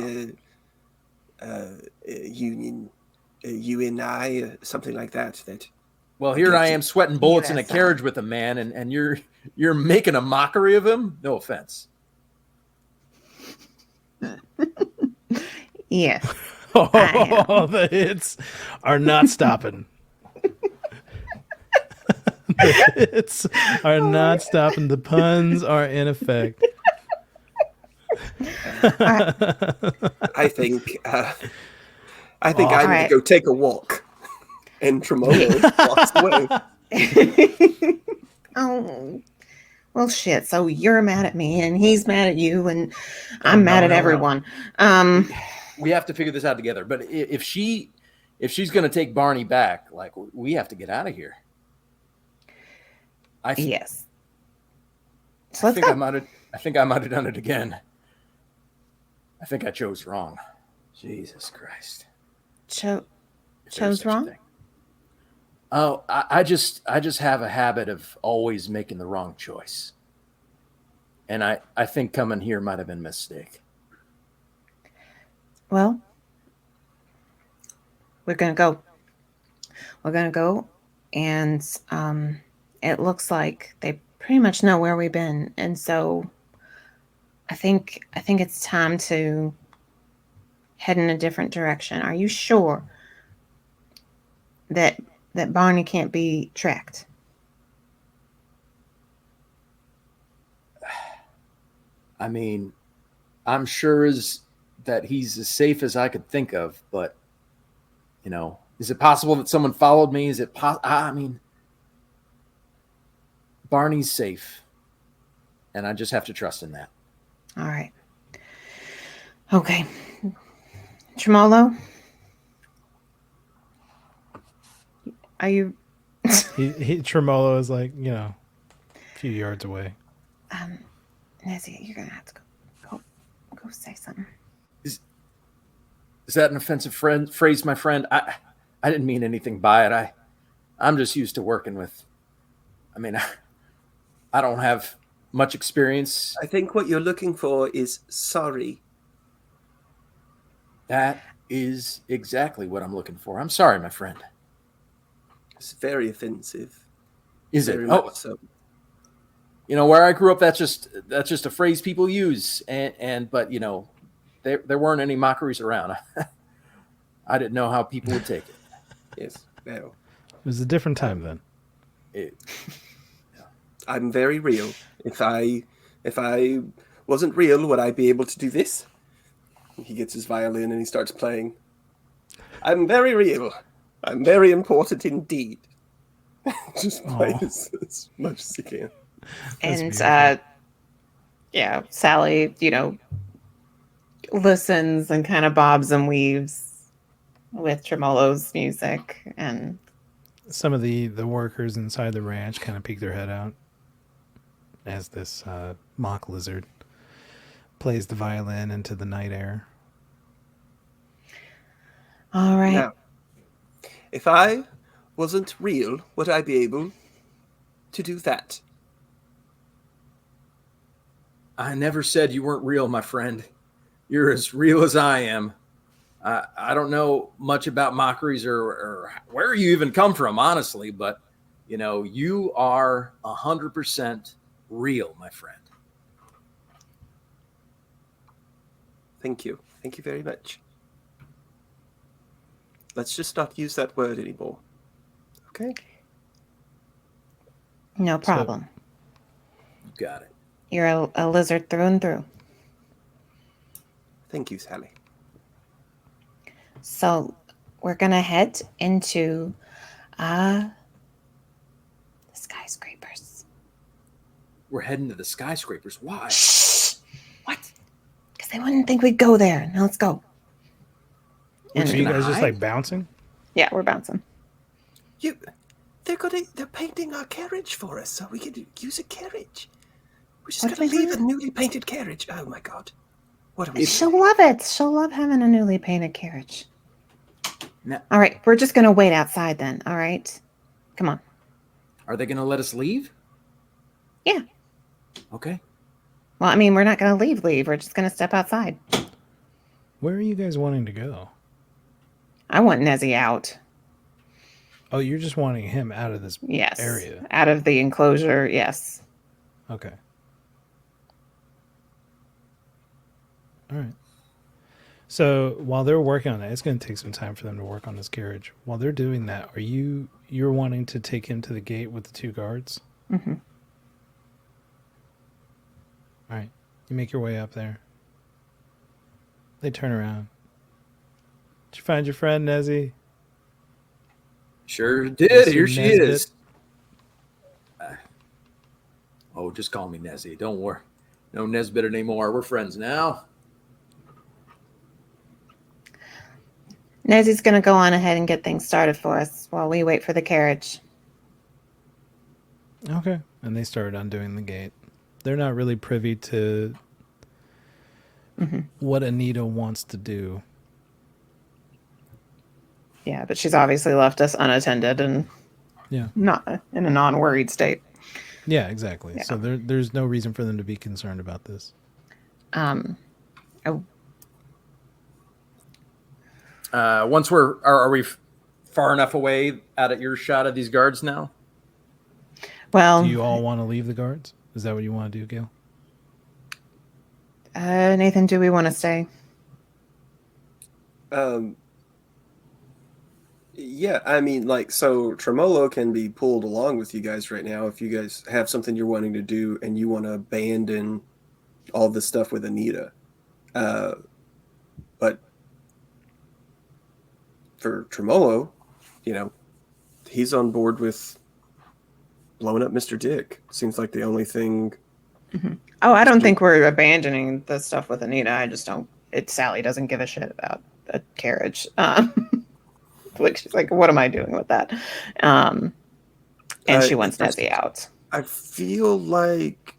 Union, UNI, something like that. Well, here I am sweating bullets in a USI. carriage with a man, and you're making a mockery of him. No offense. Yes. Oh, the hits are not stopping. The hits are not stopping. The puns are in effect. I think I'm All going right. to go take a walk. And Tremolo walks away. Oh, well, shit. So you're mad at me, and he's mad at you, and I'm mad no, at no. everyone. We have to figure this out together. But if she's going to take Barney back, like we have to get out of here. Yes. So I let's think go. I think I might have done it again. I think I chose wrong. Jesus Christ. Chose If there's such a wrong? thing. Oh, I just have a habit of always making the wrong choice. And I think coming here might have been a mistake. Well, we're gonna go. We're gonna go, and it looks like they pretty much know where we've been, and so I think it's time to head in a different direction. Are you sure that Barney can't be tracked? I mean, I'm sure that he's as safe as I could think of, but is it possible that someone followed me? Is it I mean, Barney's safe, and I just have to trust in that. All right. Okay. Tremolo, are you? Tremolo is like, a few yards away. Nezzy, you're gonna have to go say something. Is that an offensive phrase, my friend? I didn't mean anything by it. I'm just used to working with. I mean, I don't have much experience. I think what you're looking for is sorry. That is exactly what I'm looking for. I'm sorry, my friend. It's very offensive. Is Very it? much so. Where I grew up, that's just a phrase people use, but there weren't any mockeries around. I didn't know how people would take it. Yes. Well, It was a different time then. I'm very real. If I wasn't real, would I be able to do this? He gets his violin and he starts playing. I'm very real. I'm very important indeed. Just play as much as you can. And Sally, listens and kind of bobs and weaves with Tremolo's music. And Some of the workers inside the ranch kind of peek their head out as this mock lizard plays the violin into the night air. all right. Now, if I wasn't real, would I be able to do that? I never said you weren't real, my friend. You're as real as I am. I don't know much about mockeries or where you even come from, honestly, but you are 100% real, my friend. Thank you. Thank you very much. Let's just not use that word anymore. Okay? No problem. You got it. You're a lizard through and through. Thank you, Sally. So we're going to head into the skyscrapers. We're heading to the skyscrapers. Why? Shh! What? Because they wouldn't think we'd go there. Now let's go. Are you gonna guys just hide? like bouncing? Yeah, we're bouncing. They're painting our carriage for us, so we could use a carriage. We're just What going to do we leave do? a newly painted carriage. Oh my God. What are we She'll doing? love it. She'll love having a newly painted carriage. Now, All right, we're just going to wait outside then. All right. Come on. are they going to let us leave? Yeah. Okay. Well, I mean, we're not going to leave. We're just going to step outside. Where are you guys wanting to go? I want Nezzy out. Oh, you're just wanting him out of this Yes. area. Out of the enclosure. Yes. Okay. All right. So while they're working on that, it's going to take some time for them to work on this carriage. While they're doing that, you're wanting to take him to the gate with the two guards? Mm-hmm. All right. You make your way up there. They turn around. Did you find your friend, Nezzy? Sure did. Mr. Here she Nezbit? is. Just call me Nezzy. Don't worry. No Nezbit anymore. We're friends now. Nezzy's going to go on ahead and get things started for us while we wait for the carriage. Okay. And they start undoing the gate. They're not really privy to what Anita wants to do. Yeah, but she's obviously left us unattended and Yeah. not in a non-worried state. Yeah, exactly. Yeah. So there's no reason for them to be concerned about this. Oh, Once are we far enough away out of earshot of these guards now? well, Do you all want to leave the guards? Is that what you want to do, Gail? Nathan, do we want to stay? Yeah, I mean, so Tremolo can be pulled along with you guys right now if you guys have something you're wanting to do and you want to abandon all this stuff with Anita. But for Tremolo, he's on board with blowing up Mr. Dick. Seems like the only thing. Oh, I don't think we're abandoning the stuff with Anita. I just don't. Sally doesn't give a shit about a carriage. Like she's like, what am I doing with that? And she wants Nezzy out. I feel like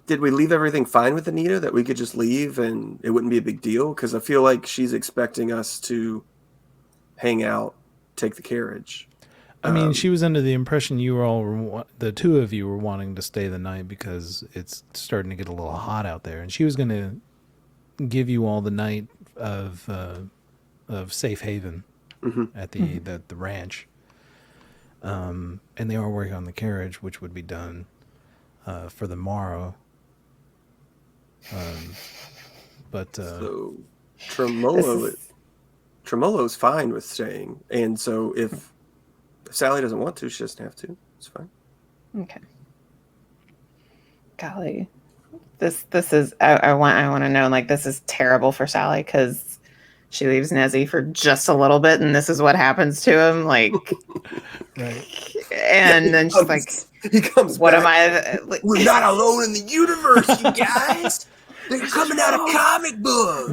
did we leave everything fine with Anita that we could just leave and it wouldn't be a big deal? Because I feel like she's expecting us to hang out, take the carriage. I mean, she was under the impression the two of you were wanting to stay the night because it's starting to get a little hot out there, and she was going to give you all the night of safe haven at the ranch. And they are working on the carriage, which would be done for the morrow. So Tremolo's fine with staying, and so if Sally doesn't want to, she doesn't have to. It's fine. Okay. Golly, this is I want to know, like, this is terrible for Sally because she leaves Nezzy for just a little bit, and this is what happens to him. Like, right. And then she's like, he comes "What back. am I? We're not alone in the universe, you guys." They're coming out of comic books.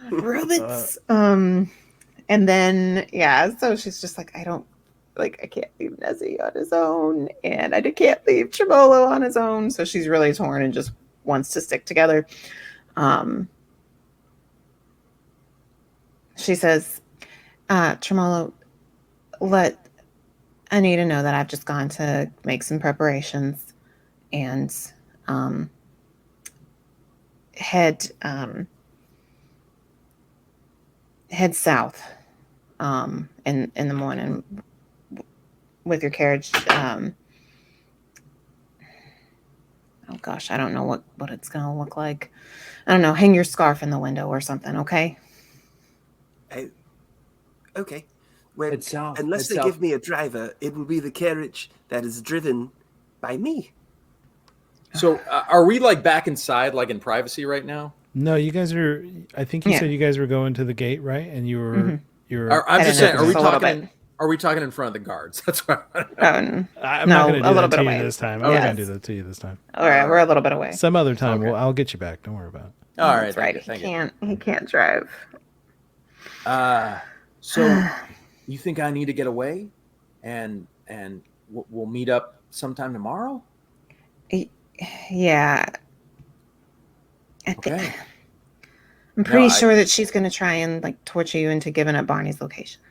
Robots. And then so she's just like, I can't leave Nezzy on his own, and I can't leave Tremolo on his own. So she's really torn and just wants to stick together. She says, Tremolo, let Anita know that I've just gone to make some preparations and head south in the morning with your carriage. Oh gosh, I don't know what it's gonna look like. I don't know. Hang your scarf in the window or something, okay? Okay. Well, It's south. unless they give me a driver, it will be the carriage that is driven by me. So are we like back inside, like in privacy right now? No, you guys are. I think you said you guys were going to the gate, right? And you were. You were. I'm just saying. Are we Just a little talking? bit. Are we talking in front of the guards? That's what. I'm not No, going to a do little that bit to away. you this time. I'm not going to do that to you this time. All right, we're a little bit away. Some other time, Okay. I'll get you back. Don't worry about it. All right. That's right. Thank He can't drive. So you think I need to get away, and we'll meet up sometime tomorrow? Yeah. Okay. I'm pretty No, sure that she's going to try and like torture you into giving up Barney's location.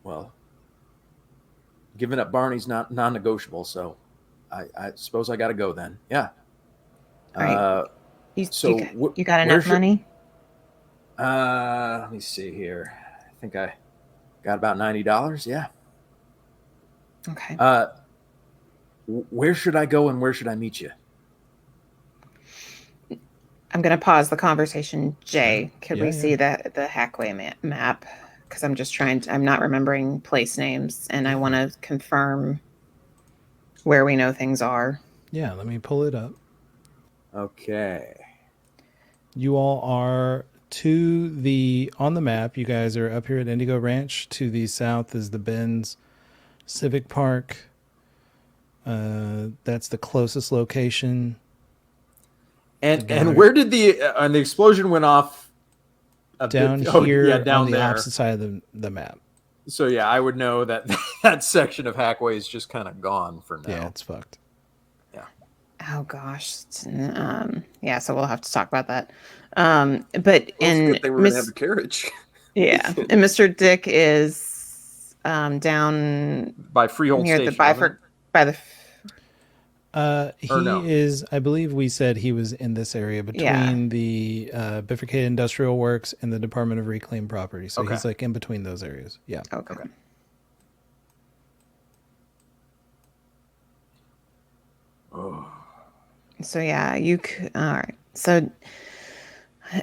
Well, giving up Barney's not non-negotiable, so I suppose I got to go then. Yeah. Right. You So got enough money? Let me see here. I think I got about $90. Yeah. Okay. Where should I go and where should I meet you? I'm going to pause the conversation. Jay, could we Yeah. see the Hackway map? Because I'm not remembering place names, and I want to confirm where we know things are. Yeah, let me pull it up. Okay. You all are on the map. You guys are up here at Indigo Ranch. To the south is the Benz Civic Park. That's the closest location. And where did the explosion went off? Down down on the there. opposite side of the map. So yeah, I would know that that section of Hackway is just kind of gone for now. Yeah, it's fucked. Oh gosh. So we'll have to talk about that. But It's a good thing we're going to have the carriage. Yeah, and Mr. Dick is down By Freehold near Station. the by the. He no? is, I believe we said he was in this area between the Bifurcated Industrial Works and the Department of Reclaimed Property. So he's like in between those areas. Yeah. Okay. Oh. So yeah, all right. So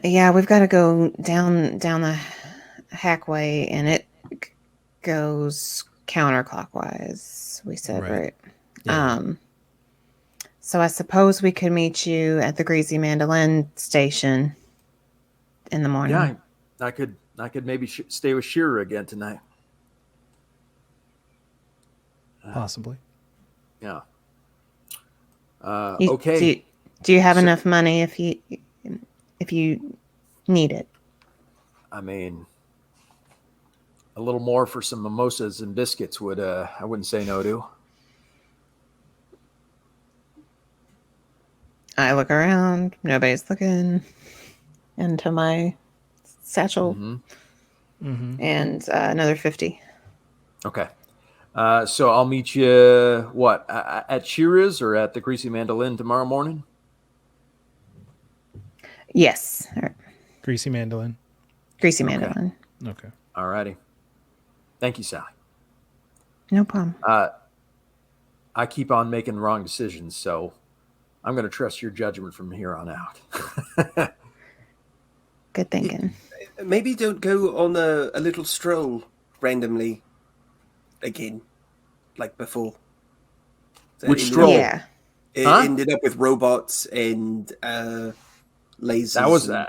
yeah, we've got to go down the Hackway, and it goes counterclockwise. We said right. Yeah. So I suppose we could meet you at the Greasy Mandolin station in the morning. Yeah, I could maybe stay with Shearer again tonight. Possibly. Yeah. Okay. Do you have enough money if you need it? I mean, a little more for some mimosas and biscuits would I wouldn't say no to. I look around. Nobody's looking into my satchel. Mm-hmm. And another 50. Okay. So I'll meet you, at Shearer's or at the Greasy Mandolin tomorrow morning? Yes. All right. Greasy Mandolin. Greasy Mandolin. Okay. All righty. Thank you, Sally. No problem. I keep on making wrong decisions, so I'm going to trust your judgment from here on out. Good thinking. Maybe don't go on a little stroll randomly again, like before. So Which stroll? Yeah. It ended up with robots and lasers.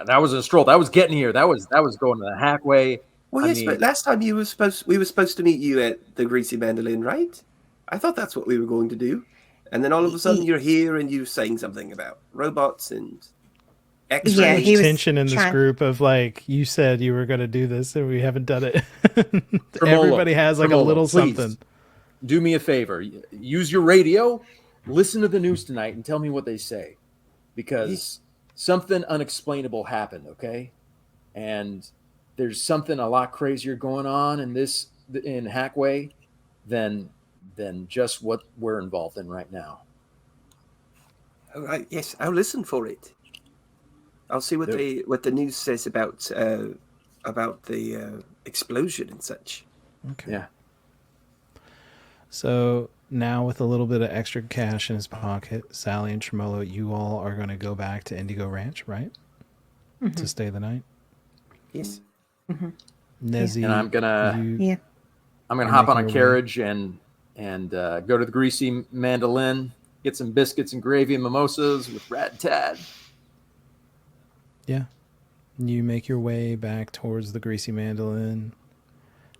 That was a stroll. That was getting here. That was going to the Hackway. Well, yes, but last time we were supposed to meet you at the Greasy Mandolin, right? I thought that's what we were going to do. And then all of a sudden you're here and you're saying something about robots and Yeah, X-rays. he was tension in this trying- group of like, you said you were going to do this and we haven't done it. Tremolo, Everybody has like a Tremolo, little please. something. Do me a favor. Use your radio. Listen to the news tonight and tell me what they say, because something unexplainable happened. Okay, and there's something a lot crazier going on in Hackway than just what we're involved in right now. All right, yes, I'll listen for it. I'll see what the news says about the explosion and such. Okay. Yeah. So now with a little bit of extra cash in his pocket, Sallie and Tremolo, you all are going to go back to Indigo Ranch, right? Mm-hmm. To stay the night. Yes. Mm-hmm. Nezzy, And I'm gonna Yeah. hop on a making your carriage and go to the Greasy Mandolin, get some biscuits and gravy and mimosas with Rad Tad. Yeah. You make your way back towards the Greasy Mandolin.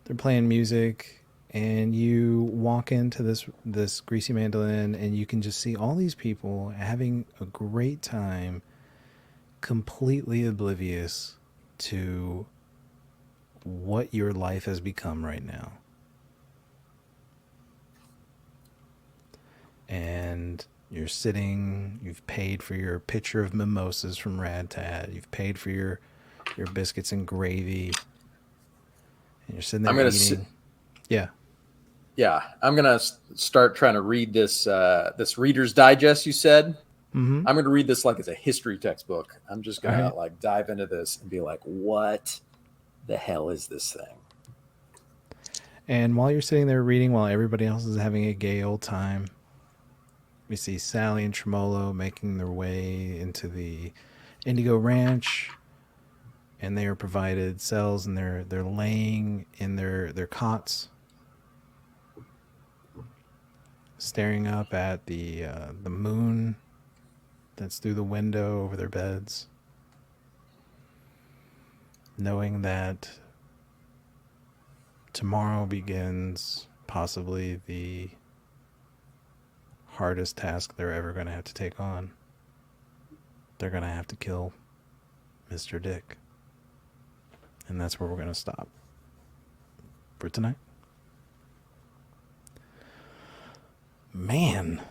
They're playing music, and you walk into this Greasy Mandolin, and you can just see all these people having a great time, completely oblivious to what your life has become right now. And you're sitting, you've paid for your pitcher of mimosas from Rad Tad, you've paid for your biscuits and gravy, and you're sitting there eating. Yeah. Yeah, I'm gonna start trying to read this Reader's Digest. You said Mm-hmm. I'm gonna read this like it's a history textbook. I'm just gonna Right. like dive into this and be like, what the hell is this thing? And while you're sitting there reading, while everybody else is having a gay old time, we see Sallie and Tremolo making their way into the Indigo Ranch, and they are provided cells, and they're laying in their cots, staring up at the moon that's through the window over their beds, knowing that tomorrow begins possibly the hardest task they're ever going to have to take on. They're going to have to kill Mr. Dick. And that's where we're going to stop for tonight. Man,